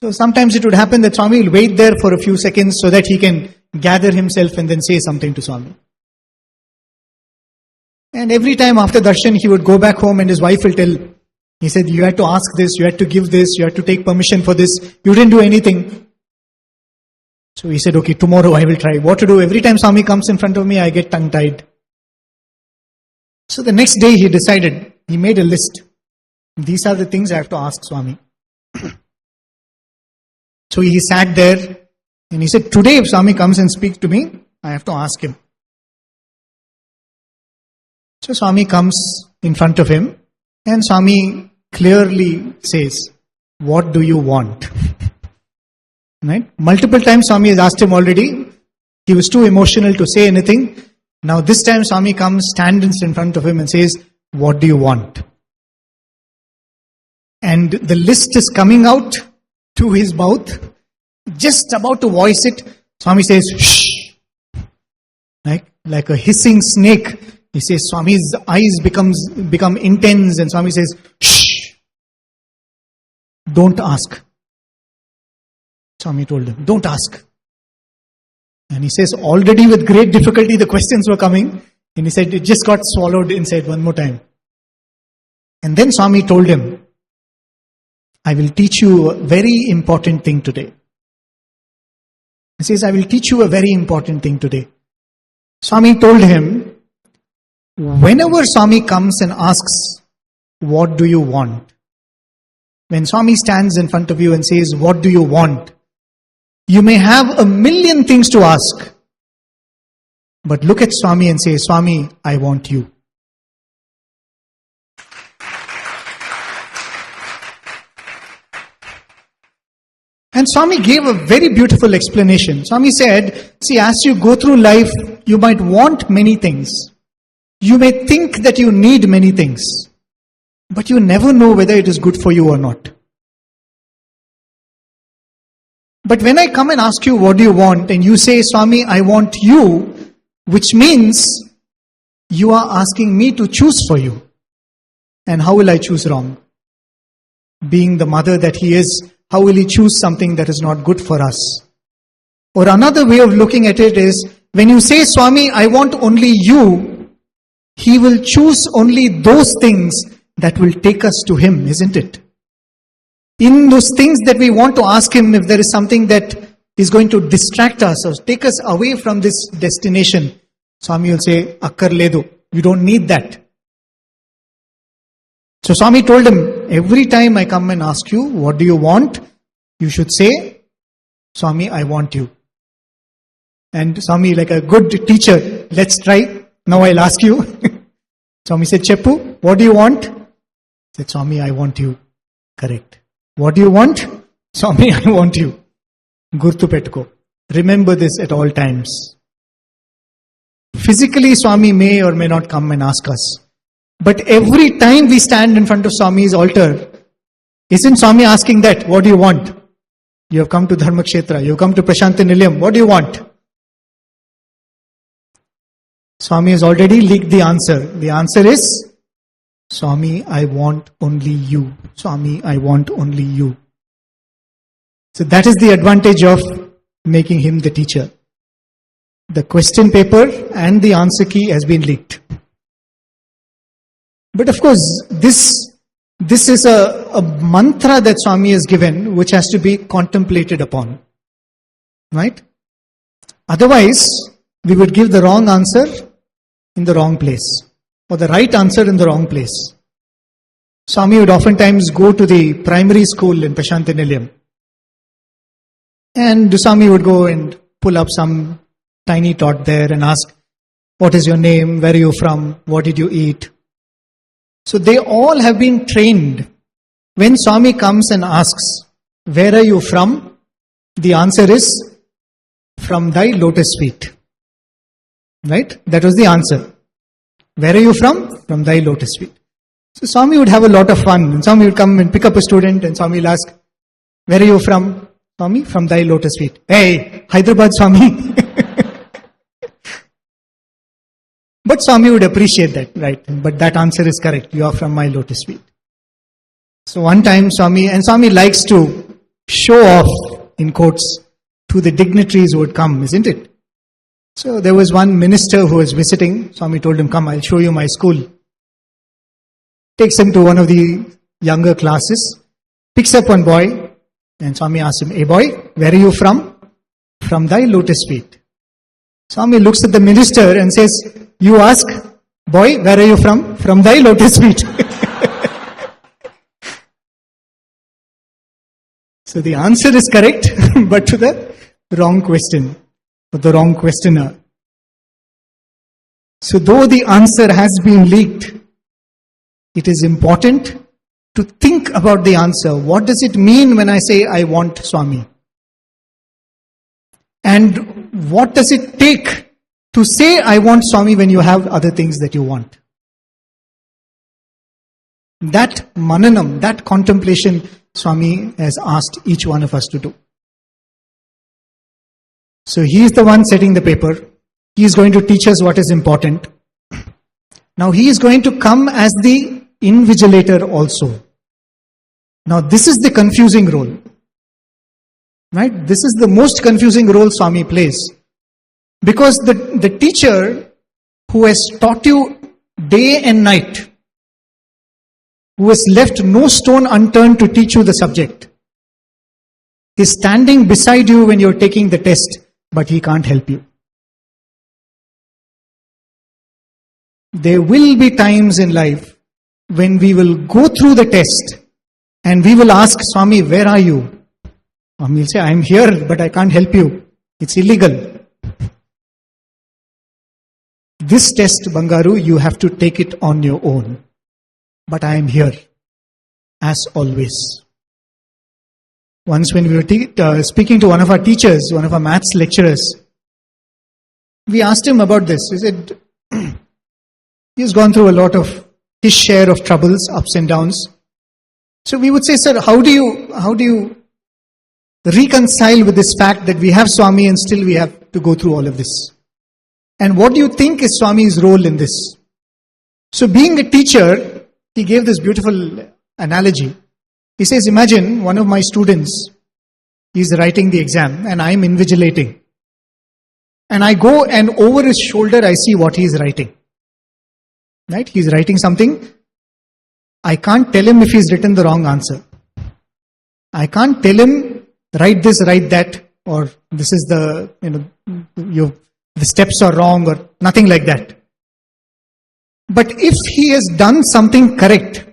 So sometimes it would happen that Swami will wait there for a few seconds so that he can gather himself and then say something to Swami. And every time after darshan, he would go back home and his wife will tell, he said, you had to ask this, you had to give this, you had to take permission for this, you didn't do anything. So he said, okay, tomorrow I will try. What to do? Every time Swami comes in front of me, I get tongue-tied. So the next day he decided, he made a list. These are the things I have to ask Swami. So he sat there and he said, today if Swami comes and speaks to me, I have to ask him. So Swami comes in front of him and Swami clearly says, what do you want? Right? Multiple times Swami has asked him already. He was too emotional to say anything. Now this time Swami comes, stands in front of him and says, what do you want? And the list is coming out to his mouth, just about to voice it. Swami says, shh. Like a hissing snake. He says, Swami's eyes become intense and Swami says, shh. Don't ask. Swami told him, don't ask. And he says, already with great difficulty the questions were coming. And he said, it just got swallowed inside one more time. And then Swami told him, I will teach you a very important thing today. He says, I will teach you a very important thing today. Swami told him, whenever Swami comes and asks, what do you want? When Swami stands in front of you and says, what do you want? You may have a million things to ask. But look at Swami and say, Swami, I want you. And Swami gave a very beautiful explanation. Swami said, see, as you go through life, you might want many things. You may think that you need many things. But you never know whether it is good for you or not. But when I come and ask you, what do you want? And you say, Swami, I want you, which means you are asking me to choose for you. And how will I choose wrong? Being the mother that he is, how will he choose something that is not good for us? Or another way of looking at it is, when you say, Swami, I want only you, he will choose only those things that will take us to him, isn't it? In those things that we want to ask him, if there is something that is going to distract us or take us away from this destination, Swami will say, Akkar ledu, you don't need that. So Swami told him, every time I come and ask you, what do you want? You should say, Swami, I want you. And Swami, like a good teacher, let's try. Now I'll ask you. Swami said, Cheppu, what do you want? He said, Swami, I want you. Correct. What do you want? Swami, I want you. Gurtu petko. Remember this at all times. Physically, Swami may or may not come and ask us. But every time we stand in front of Swami's altar, isn't Swami asking that, what do you want? You have come to Dharmakshetra, you have come to Prashanta Nilayam, what do you want? Swami has already leaked the answer. The answer is, Swami, I want only you. Swami, I want only you. So that is the advantage of making him the teacher. The question paper and the answer key has been leaked. But of course, this is a mantra that Swami has given, which has to be contemplated upon. Right? Otherwise, we would give the wrong answer in the wrong place, or the right answer in the wrong place. Swami would oftentimes go to the primary school in Prashantinilayam, and Swami would go and pull up some tiny tot there and ask, what is your name, where are you from, what did you eat? So they all have been trained. When Swami comes and asks, where are you from? The answer is, from thy lotus feet. Right? That was the answer. Where are you from? From thy lotus feet. So Swami would have a lot of fun. And Swami would come and pick up a student, and Swami will ask, where are you from? Swami, from thy lotus feet. Hey, Hyderabad Swami. But Swami would appreciate that, right? But that answer is correct. You are from my lotus feet. So one time Swami likes to show off, in quotes, to the dignitaries who would come, isn't it? So there was one minister who was visiting. Swami told him, come, I'll show you my school. Takes him to one of the younger classes, picks up one boy, and Swami asks him, hey boy, where are you from? From thy lotus feet. Swami looks at the minister and says, you ask, boy, where are you from? From thy lotus feet. So the answer is correct, but to the wrong question, or the wrong questioner. So though the answer has been leaked, it is important to think about the answer. What does it mean when I say I want Swami? And what does it take to say I want Swami when you have other things that you want? That mananam, that contemplation, Swami has asked each one of us to do. So he is the one setting the paper. He is going to teach us what is important. Now he is going to come as the invigilator also. Now this is the confusing role. Right? This is the most confusing role Swami plays. Because the teacher who has taught you day and night, who has left no stone unturned to teach you the subject, is standing beside you when you're taking the test, but he can't help you. There will be times in life when we will go through the test and we will ask Swami, where are you? Swami will say, I'm here, but I can't help you. It's illegal. This test, Bangaru, you have to take it on your own. But I am here, as always. Once when we were speaking to one of our teachers, one of our maths lecturers, we asked him about this. He said, he's gone through a lot of his share of troubles, ups and downs. So we would say, sir, how do you reconcile with this fact that we have Swami and still we have to go through all of this? And what do you think is Swami's role in this? So being a teacher, he gave this beautiful analogy. He says, imagine one of my students is writing the exam and I'm invigilating. And I go and over his shoulder I see what he is writing. Right? He is writing something. I can't tell him if he's written the wrong answer. I can't tell him, write this, write that, or this is the steps are wrong, or nothing like that. But if he has done something correct,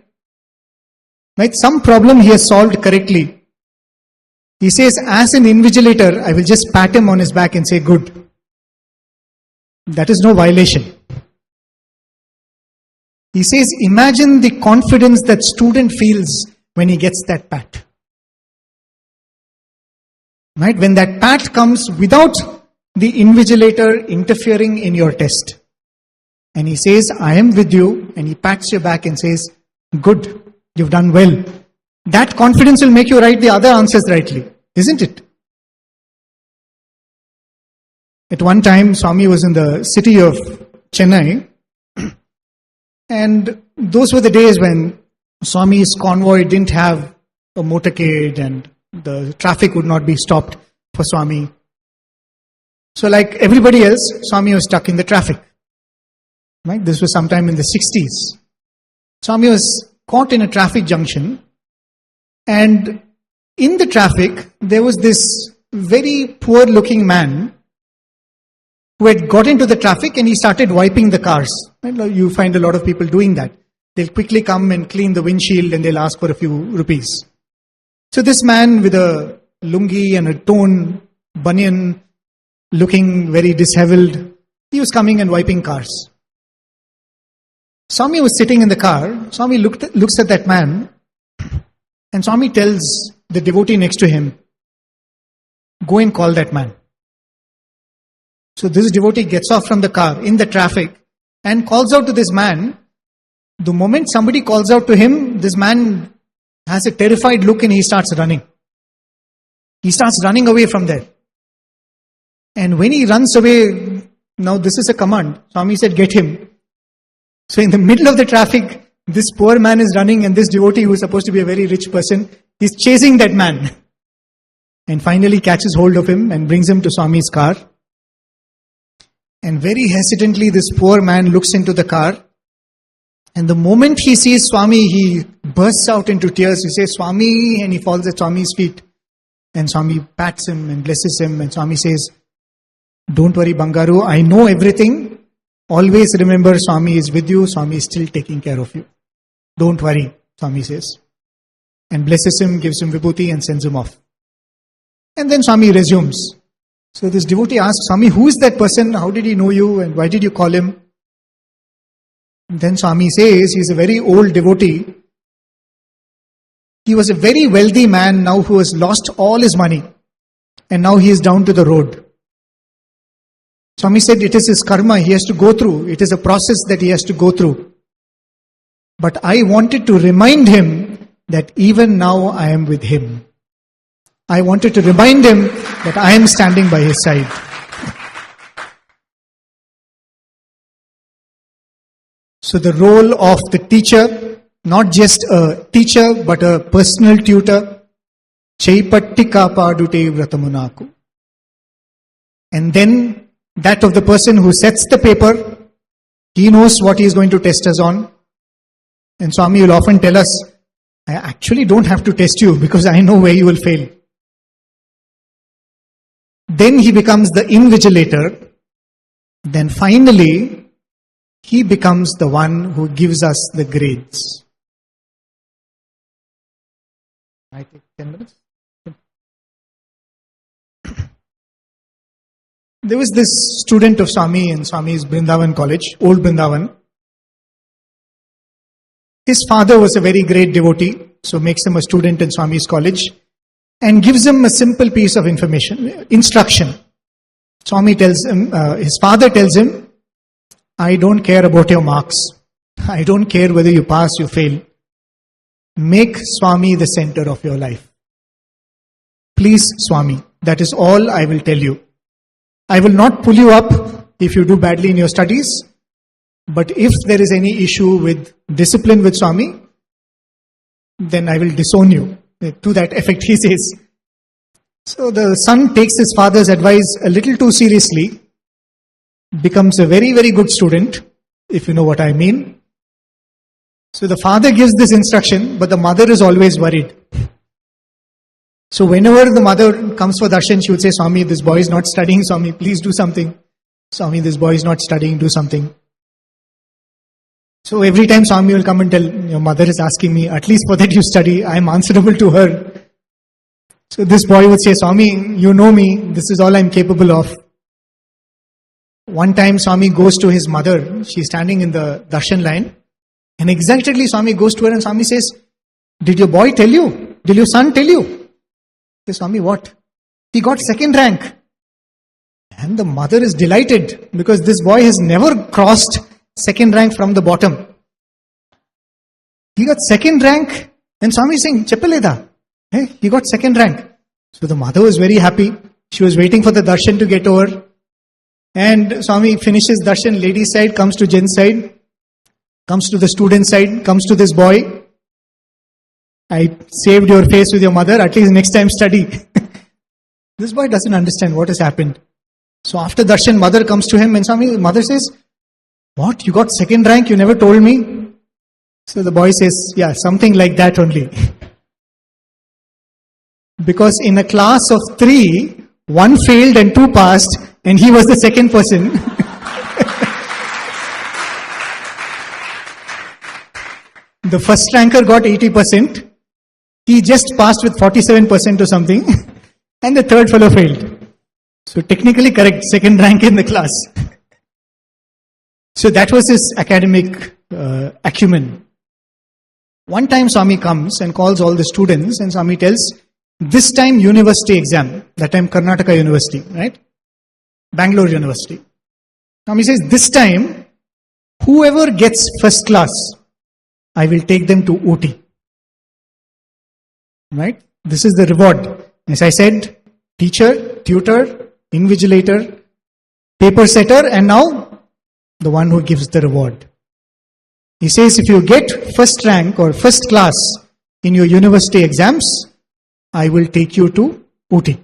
right, some problem he has solved correctly, he says, as an invigilator, I will just pat him on his back and say, good. That is no violation. He says, imagine the confidence that student feels when he gets that pat. Right? When that pat comes without the invigilator interfering in your test. And he says, I am with you. And he pats your back and says, good, you've done well. That confidence will make you write the other answers rightly, isn't it? At one time, Swami was in the city of Chennai. And those were the days when Swami's convoy didn't have a motorcade and the traffic would not be stopped for Swami. So like everybody else, Swami was stuck in the traffic. Right? This was sometime in the 60s. Swami was caught in a traffic junction, and in the traffic, there was this very poor looking man who had got into the traffic and he started wiping the cars. And you find a lot of people doing that. They'll quickly come and clean the windshield and they'll ask for a few rupees. So this man with a lungi and a torn banyan, looking very disheveled, he was coming and wiping cars. Swami was sitting in the car. Swami looks at that man, and Swami tells the devotee next to him, go and call that man. So this devotee gets off from the car in the traffic and calls out to this man. The moment somebody calls out to him, this man has a terrified look and he starts running. He starts running away from there. And when he runs away, now this is a command. Swami said, get him. So in the middle of the traffic, this poor man is running and this devotee, who is supposed to be a very rich person, is chasing that man. And finally catches hold of him and brings him to Swami's car. And very hesitantly, this poor man looks into the car. And the moment he sees Swami, he bursts out into tears. He says, Swami, and he falls at Swami's feet. And Swami pats him and blesses him. And Swami says, don't worry, Bangaru, I know everything. Always remember, Swami is with you. Swami is still taking care of you. Don't worry, Swami says. And blesses him, gives him vibhuti and sends him off. And then Swami resumes. So this devotee asks, Swami, who is that person? How did he know you? And why did you call him? And then Swami says, he's a very old devotee. He was a very wealthy man now who has lost all his money. And now he is down to the road. Swami said it is his karma he has to go through. It is a process that he has to go through. But I wanted to remind him that even now I am with him. I wanted to remind him that I am standing by his side. So the role of the teacher, not just a teacher but a personal tutor, Chaipattika padute vratamunaku. And then that of the person who sets the paper, he knows what he is going to test us on. And Swami will often tell us, I actually don't have to test you because I know where you will fail. Then he becomes the invigilator. Then finally, he becomes the one who gives us the grades. I take 10 minutes. There was this student of Swami in Swami's Brindavan college, old Brindavan. His father was a very great devotee, so makes him a student in Swami's college and gives him a simple piece of instruction. Swami tells him, his father tells him, I don't care about your marks. I don't care whether you pass, you fail. Make Swami the center of your life. Please, Swami, that is all I will tell you. I will not pull you up if you do badly in your studies, but if there is any issue with discipline with Swami, then I will disown you. To that effect, he says. So the son takes his father's advice a little too seriously, becomes a very, very good student, if you know what I mean. So the father gives this instruction, but the mother is always worried. So whenever the mother comes for darshan, she would say, Swami, this boy is not studying. Swami, please do something. Swami, this boy is not studying. Do something. So every time Swami will come and tell, your mother is asking me, at least for that you study. I am answerable to her. So this boy would say, Swami, you know me. This is all I am capable of. One time Swami goes to his mother. She is standing in the darshan line. And exactly Swami goes to her and Swami says, did your boy tell you? Did your son tell you? Says, Swami, what? He got second rank. And the mother is delighted because this boy has never crossed second rank from the bottom. He got second rank and Swami is saying, Cheppaleda. Hey, he got second rank. So the mother was very happy. She was waiting for the darshan to get over. And Swami finishes darshan, ladies' side, comes to gents' side, comes to the student side, comes to this boy. I saved your face with your mother, at least next time study. This boy doesn't understand what has happened. So after darshan, mother comes to him and mother says, what, you got second rank, you never told me? So the boy says, yeah, something like that only. Because in a class of 3, 1 failed and 2 passed, and he was the second person. The first ranker got 80%. He just passed with 47% or something, and the third fellow failed. So technically correct, second rank in the class. So that was his academic acumen. One time Swami comes and calls all the students, and Swami tells, this time university exam, that time Karnataka University, right? Bangalore University. Swami says, this time, whoever gets first class, I will take them to Ooty. Right? This is the reward. As I said, teacher, tutor, invigilator, paper setter, and now the one who gives the reward. He says, if you get first rank or first class in your university exams, I will take you to Ooty.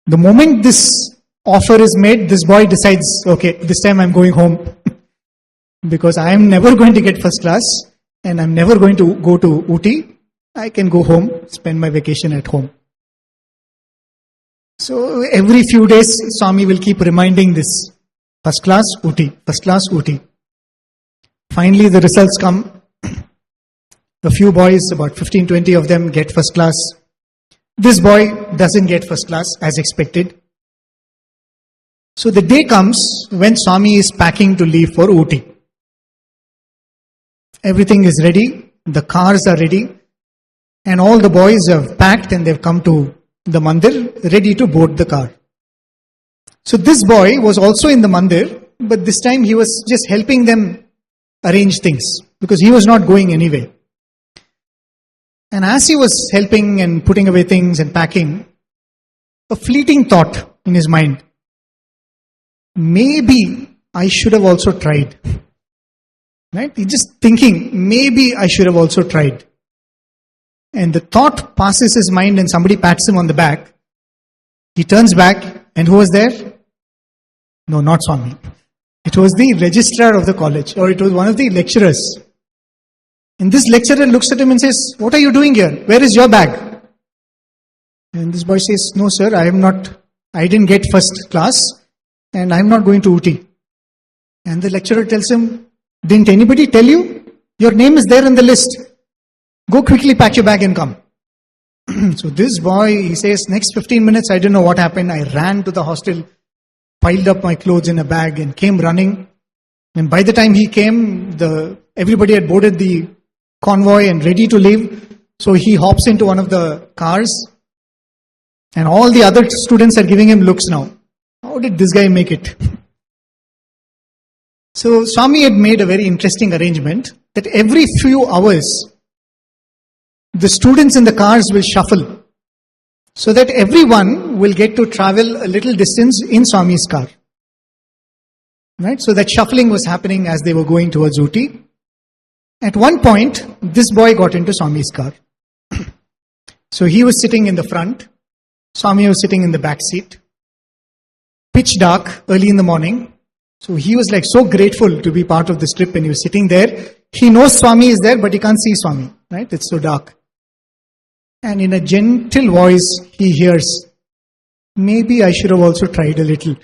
The moment this offer is made, this boy decides, okay, this time I'm going home. Because I am never going to get first class and I'm never going to go to Ooty. I can go home, spend my vacation at home. So every few days, Swami will keep reminding this. First class, Ooty. First class, Ooty. Finally, the results come. A few boys, about 15-20 of them, get first class. This boy doesn't get first class as expected. So the day comes when Swami is packing to leave for Ooty. Everything is ready. The cars are ready. And all the boys have packed and they've come to the mandir, ready to board the car. So this boy was also in the mandir, but this time he was just helping them arrange things, because he was not going anywhere. And as he was helping and putting away things and packing, a fleeting thought in his mind, maybe I should have also tried. Right? He's just thinking, maybe I should have also tried. And the thought passes his mind and somebody pats him on the back. He turns back, and who was there? No, not Swami. It was the registrar of the college, or it was one of the lecturers. And this lecturer looks at him and says, what are you doing here? Where is your bag? And this boy says, no sir, I didn't get first class and I'm not going to Ooty. And the lecturer tells him, didn't anybody tell you? Your name is there in the list. Go quickly pack your bag and come. So this boy, he says, next 15 minutes, I didn't know what happened. I ran to the hostel, piled up my clothes in a bag and came running. And by the time he came, everybody had boarded the convoy and ready to leave. So he hops into one of the cars and all the other students are giving him looks now. How did this guy make it? So Swami had made a very interesting arrangement that every few hours, the students in the cars will shuffle so that everyone will get to travel a little distance in Swami's car. Right? So that shuffling was happening as they were going towards Ooty. At one point, this boy got into Swami's car. So he was sitting in the front. Swami was sitting in the back seat. Pitch dark, early in the morning. So he was like so grateful to be part of this trip, and he was sitting there. He knows Swami is there, but he can't see Swami. Right? It's so dark. And in a gentle voice, he hears, maybe I should have also tried a little.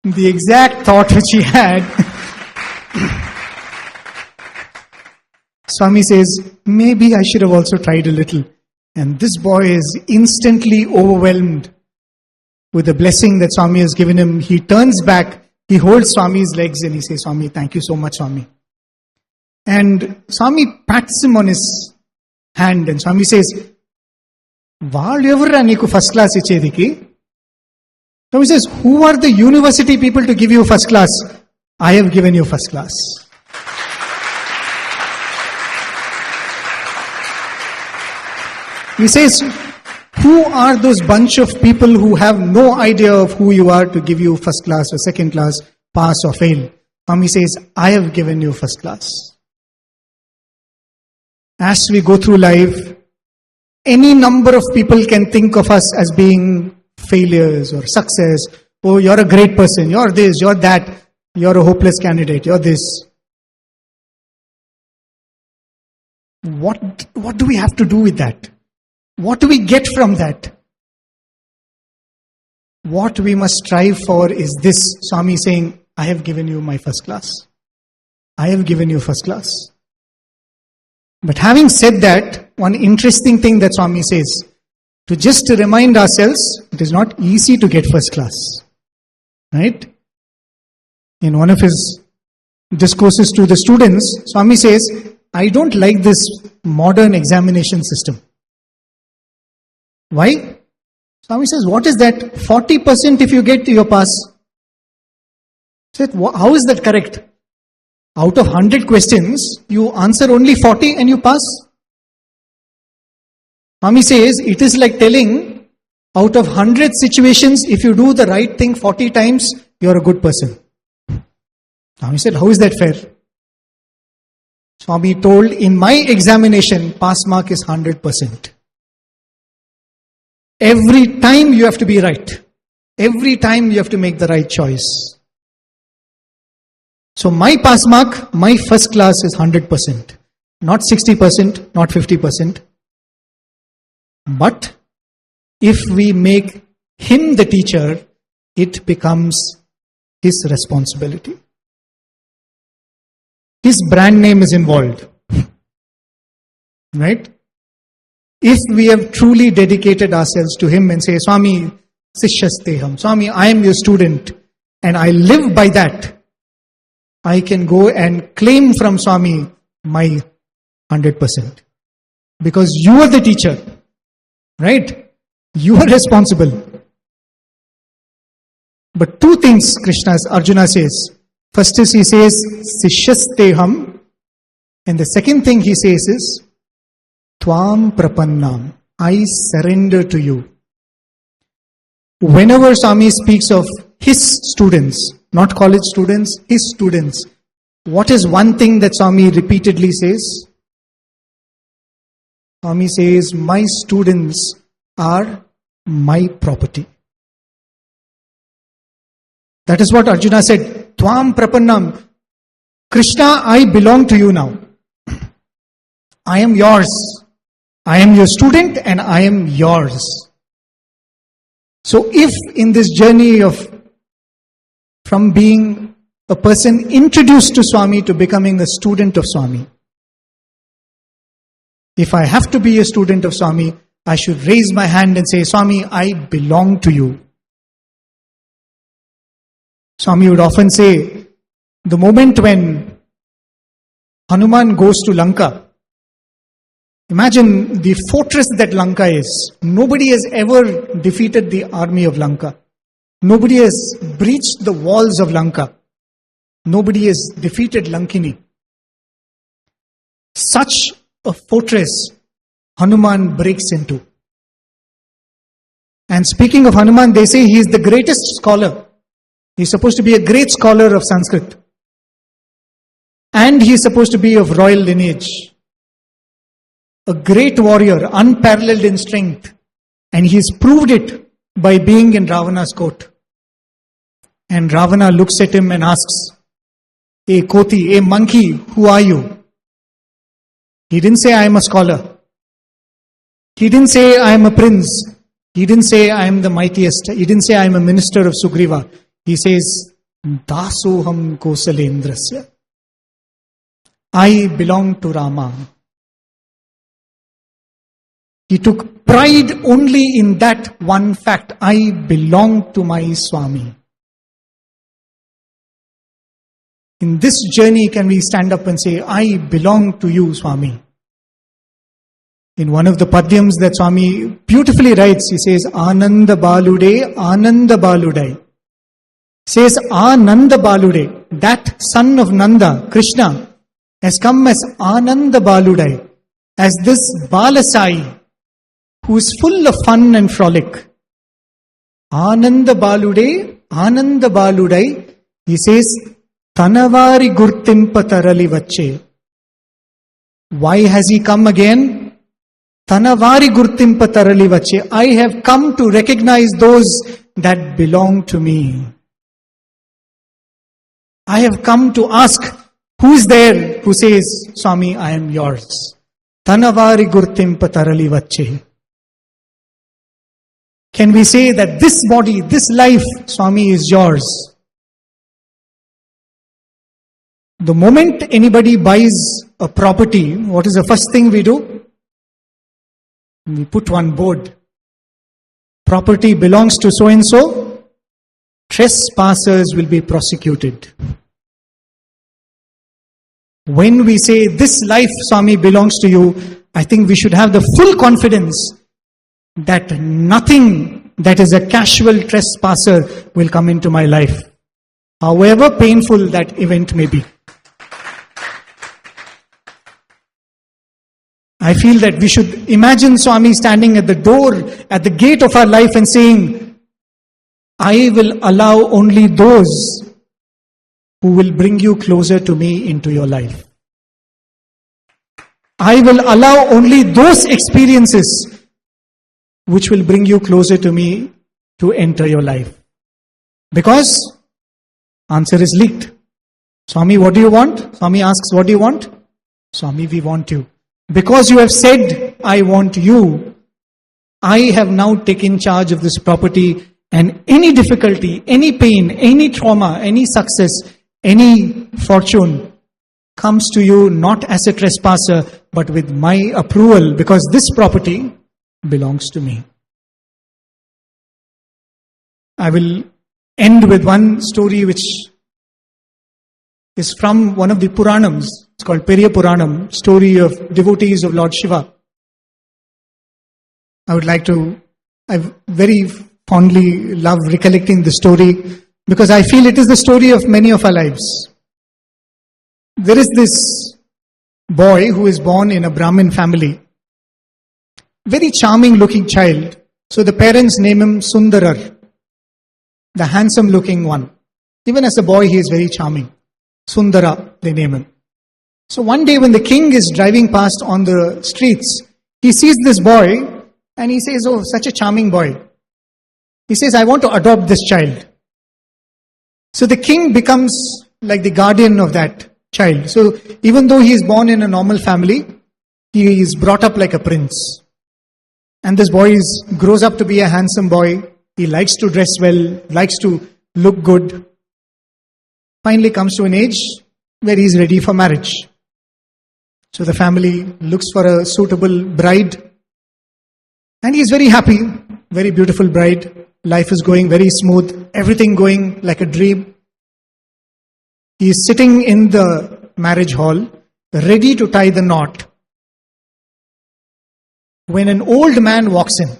The exact thought which he had. Swami says, maybe I should have also tried a little. And this boy is instantly overwhelmed with the blessing that Swami has given him. He turns back, he holds Swami's legs and he says, Swami, thank you so much, Swami. And Swami pats him on his hand and Swami says, "Vaallevara neeku first class ichediki?" Swami says, "Who are the university people to give you first class? I have given you first class." He says, "Who are those bunch of people who have no idea of who you are to give you first class or second class, pass or fail?" Swami says, "I have given you first class." As we go through life, any number of people can think of us as being failures or success. Oh, you're a great person, you're this, you're that, you're a hopeless candidate, you're this. What do we have to do with that? What do we get from that? what we must strive for is this. Swami saying, I have given you my first class. I have given you first class. But having said that, one interesting thing that Swami says, to just to remind ourselves, it is not easy to get first class. Right? In one of his discourses to the students, Swami says, I don't like this modern examination system. Why? Swami says, what is that? 40% if you get, you pass. Said, how is that correct? Out of 100 questions, you answer only 40 and you pass. Swami says, it is like telling, out of 100 situations, if you do the right thing 40 times, you are a good person. Swami said, how is that fair? Swami told, in my examination, pass mark is 100%. Every time you have to be right. Every time you have to make the right choice. So my pass mark, my first class is 100%. Not 60%, not 50%. But if we make him the teacher, it becomes his responsibility. His brand name is involved. Right? If we have truly dedicated ourselves to him and say, Swami, Sishyasteham, Swami, I am your student, and I live by that, I can go and claim from Swami my 100%. Because you are the teacher. Right? You are responsible. But two things Arjuna says. First is he says, Sishyasteham. And the second thing he says is, Tvam prapannam. I surrender to you. Whenever Swami speaks of his students, not college students, his students, what is one thing that Swami repeatedly says? Swami says, my students are my property. That is what Arjuna said. Tvam prapannam. Krishna, I belong to you now. I am yours. I am your student and I am yours. So if in this journey from being a person introduced to Swami to becoming a student of Swami, if I have to be a student of Swami, I should raise my hand and say, Swami, I belong to you. Swami would often say, the moment when Hanuman goes to Lanka, imagine the fortress that Lanka is. Nobody has ever defeated the army of Lanka. Nobody has breached the walls of Lanka. Nobody has defeated Lankini. Such a fortress Hanuman breaks into. And speaking of Hanuman, they say he is the greatest scholar. He is supposed to be a great scholar of Sanskrit. And he is supposed to be of royal lineage. A great warrior, unparalleled in strength. And he has proved it by being in Ravana's court. And Ravana looks at him and asks, "Hey Koti, hey monkey, who are you?" He didn't say, "I am a scholar." He didn't say, "I am a prince." He didn't say, "I am the mightiest." He didn't say, "I am a minister of Sugriva." He says, "Dasoham Kosalendrasya." I belong to Rama. He took pride only in that one fact. I belong to my Swami. In this journey, can we stand up and say, I belong to you, Swami? In one of the padyams that Swami beautifully writes, he says, Ananda Balude, Ananda Baludai. Says, Ananda Balude, that son of Nanda, Krishna, has come as Ananda Baludai, as this Balasai, who is full of fun and frolic. Ananda Balude, Ananda Baludai, he says, Tanavari Gurtimpa Tarali Vache. Why has he come again? Tanavari Gurtimpa Tarali Vache. I have come to recognize those that belong to me. I have come to ask, who is there who says, Swami, I am yours? Tanavari Gurtimpa Tarali Vache. can we say that this body, this life, Swami, is yours. The moment anybody buys a property, what is the first thing we do? We put one board. Property belongs to so and so. Trespassers will be prosecuted. When we say this life, Swami, belongs to you, I think we should have the full confidence that nothing that is a casual trespasser will come into my life, however painful that event may be. I feel that we should imagine Swami standing at the door, at the gate of our life and saying, I will allow only those who will bring you closer to me into your life. I will allow only those experiences which will bring you closer to me to enter your life. Because answer is leaked. Swami, what do you want? Swami asks, what do you want? Swami, we want you. Because you have said, I want you, I have now taken charge of this property, and any difficulty, any pain, any trauma, any success, any fortune comes to you not as a trespasser, but with my approval, because this property belongs to me. I will end with one story which is from one of the Puranams. It's called Periya Puranam, story of devotees of Lord Shiva. I very fondly love recollecting the story because I feel it is the story of many of our lives. There is this boy who is born in a Brahmin family. Very charming looking child. So the parents name him Sundarar, the handsome looking one. Even as a boy he is very charming. Sundara, they name him. So one day when the king is driving past on the streets, he sees this boy and he says, oh, such a charming boy. He says, I want to adopt this child. So the king becomes like the guardian of that child. So even though he is born in a normal family, he is brought up like a prince. And this boy grows up to be a handsome boy. He likes to dress well, likes to look good. Finally comes to an age where he is ready for marriage. So the family looks for a suitable bride. And he is very happy, very beautiful bride. Life is going very smooth, everything going like a dream. He is sitting in the marriage hall, ready to tie the knot, when an old man walks in.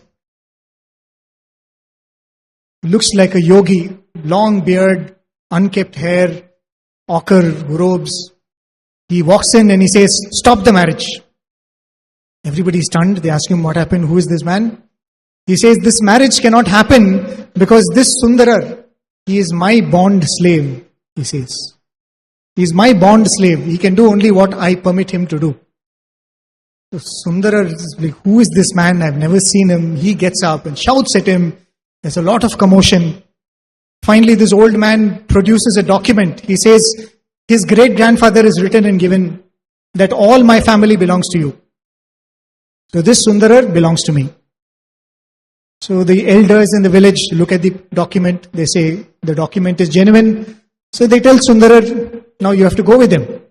Looks like a yogi, long beard, unkempt hair, ochre robes. He walks in and he says, stop the marriage. Everybody is stunned. They ask him, what happened? Who is this man? He says, this marriage cannot happen because this Sundarar, he is my bond slave, he says. He is my bond slave. He can do only what I permit him to do. So Sundarar is like, who is this man? I've never seen him. He gets up and shouts at him. There's a lot of commotion. Finally, this old man produces a document. He says, his great-grandfather has written and given that all my family belongs to you. So this Sundarar belongs to me. So the elders in the village look at the document. They say, the document is genuine. So they tell Sundarar, now you have to go with him.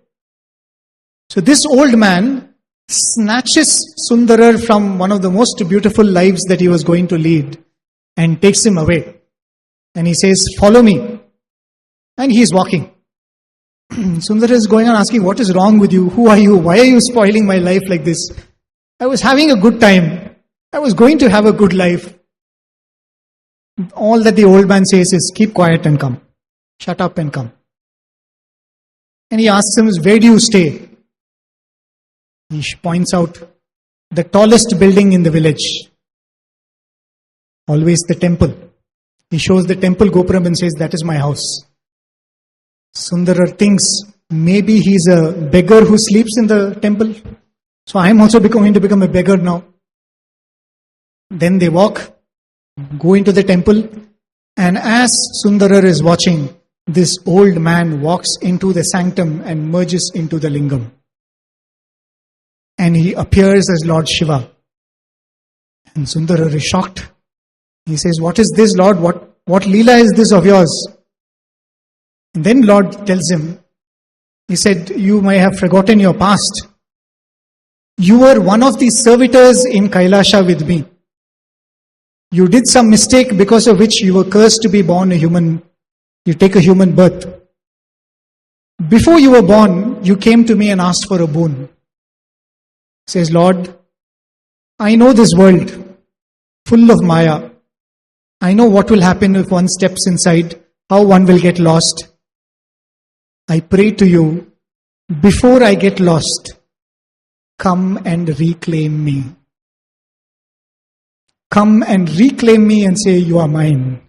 So this old man snatches Sundarar from one of the most beautiful lives that he was going to lead and takes him away. And he says, follow me. And he is walking. Sundarar is going on asking, what is wrong with you? Who are you? Why are you spoiling my life like this? I was having a good time. I was going to have a good life. All that the old man says is, keep quiet and come. Shut up and come. And he asks him, where do you stay? He points out the tallest building in the village. Always the temple. He shows the temple Gopuram and says, that is my house. Sundarar thinks, maybe he's a beggar who sleeps in the temple. So I am also going to become a beggar now. Then they walk, go into the temple, and as Sundarar is watching, this old man walks into the sanctum and merges into the lingam. And he appears as Lord Shiva. And Sundarar is shocked. He says, what is this, Lord? What Leela is this of yours? And then Lord tells him, he said, you may have forgotten your past. You were one of the servitors in Kailasha with me. You did some mistake because of which you were cursed to be born a human. You take a human birth. Before you were born, you came to me and asked for a boon. He says, Lord, I know this world full of Maya. I know what will happen if one steps inside, how one will get lost. I pray to you, before I get lost, come and reclaim me. Come and reclaim me and say, you are mine.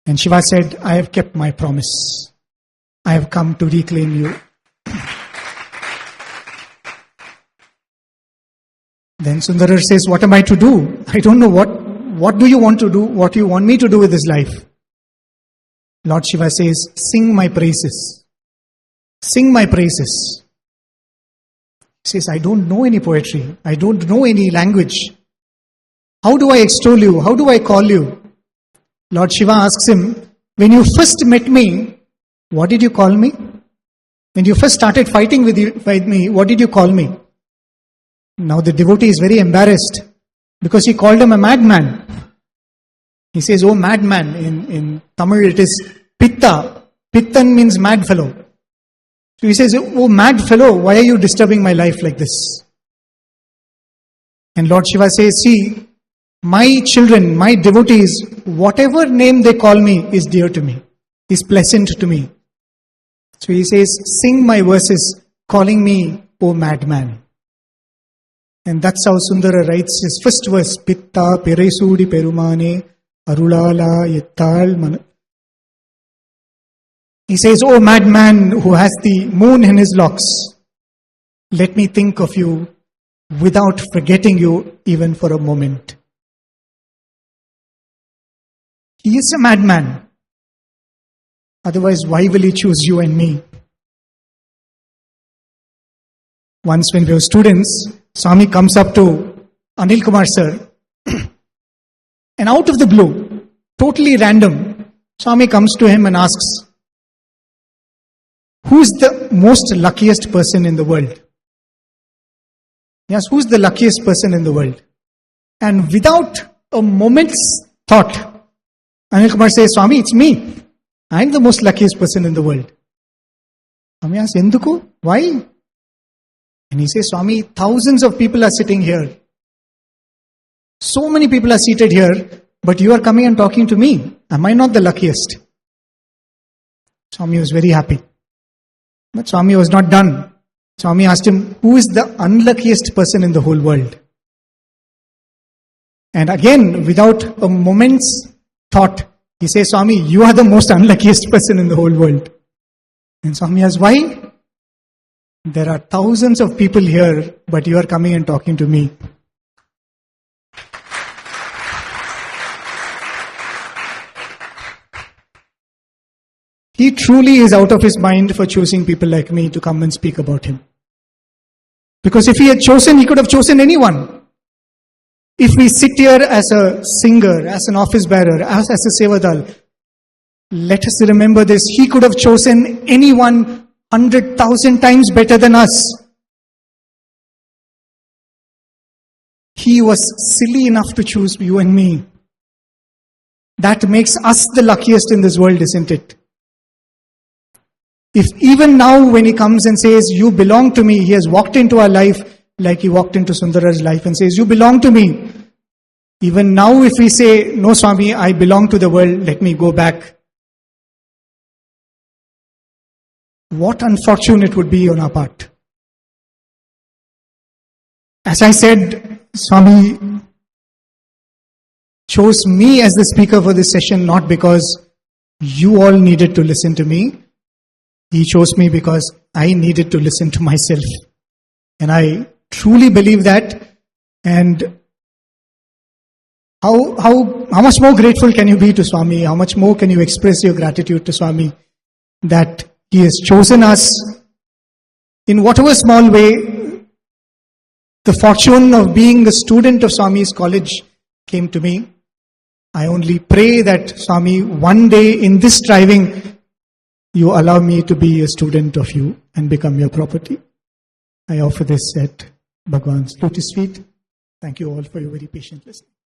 And Shiva said, I have kept my promise. I have come to reclaim you. Then Sundarar says, what am I to do? I don't know what do you want to do? What do you want me to do with this life? Lord Shiva says, sing my praises. Sing my praises. He says, I don't know any poetry. I don't know any language. How do I extol you? How do I call you? Lord Shiva asks him, when you first met me, what did you call me? When you first started fighting with me, what did you call me? Now the devotee is very embarrassed because he called him a madman. He says, oh madman. In Tamil it is Pitta. Pittan means mad fellow. So he says, oh mad fellow, why are you disturbing my life like this? And Lord Shiva says, see, my children, my devotees, whatever name they call me is dear to me, is pleasant to me. So he says, sing my verses, calling me, O madman. And that's how Sundara writes his first verse, Pitta Peresudi Perumane Arulala Yettal Man. He says, O madman who has the moon in his locks, let me think of you without forgetting you even for a moment. He is a madman. Otherwise, why will he choose you and me? Once when we were students, Swami comes up to Anil Kumar sir, and out of the blue, totally random, Swami comes to him and asks, who's the most luckiest person in the world? Yes, who's the luckiest person in the world? And without a moment's thought, Anil Kumar says, Swami, it's me. I'm the most luckiest person in the world. Swami asks, Enduku? Why? And he says, Swami, thousands of people are sitting here. So many people are seated here, but you are coming and talking to me. Am I not the luckiest? Swami was very happy. But Swami was not done. Swami asked him, who is the unluckiest person in the whole world? And again, without a moment's thought, he says, Swami, you are the most unluckiest person in the whole world. And Swami asks, why? There are thousands of people here, but you are coming and talking to me. He truly is out of his mind for choosing people like me to come and speak about him. Because if he had chosen, he could have chosen anyone. If we sit here as a singer, as an office bearer, as a sevadal, let us remember this. He could have chosen anyone 100,000 times better than us. He was silly enough to choose you and me. That makes us the luckiest in this world, isn't it? If even now when he comes and says, you belong to me, he has walked into our life like he walked into Sundarar's life and says, you belong to me. Even now if we say, no Swami, I belong to the world, let me go back. What unfortunate would be on our part. As I said, Swami chose me as the speaker for this session not because you all needed to listen to me. He chose me because I needed to listen to myself. And I truly believe that. And how much more grateful can you be to Swami? How much more can you express your gratitude to Swami that he has chosen us in whatever small way. The fortune of being a student of Swami's college came to me. I only pray that, Swami, one day in this striving, you allow me to be a student of you and become your property. I offer this at Bhagwan's lotus feet. Thank you all for your very patient listening.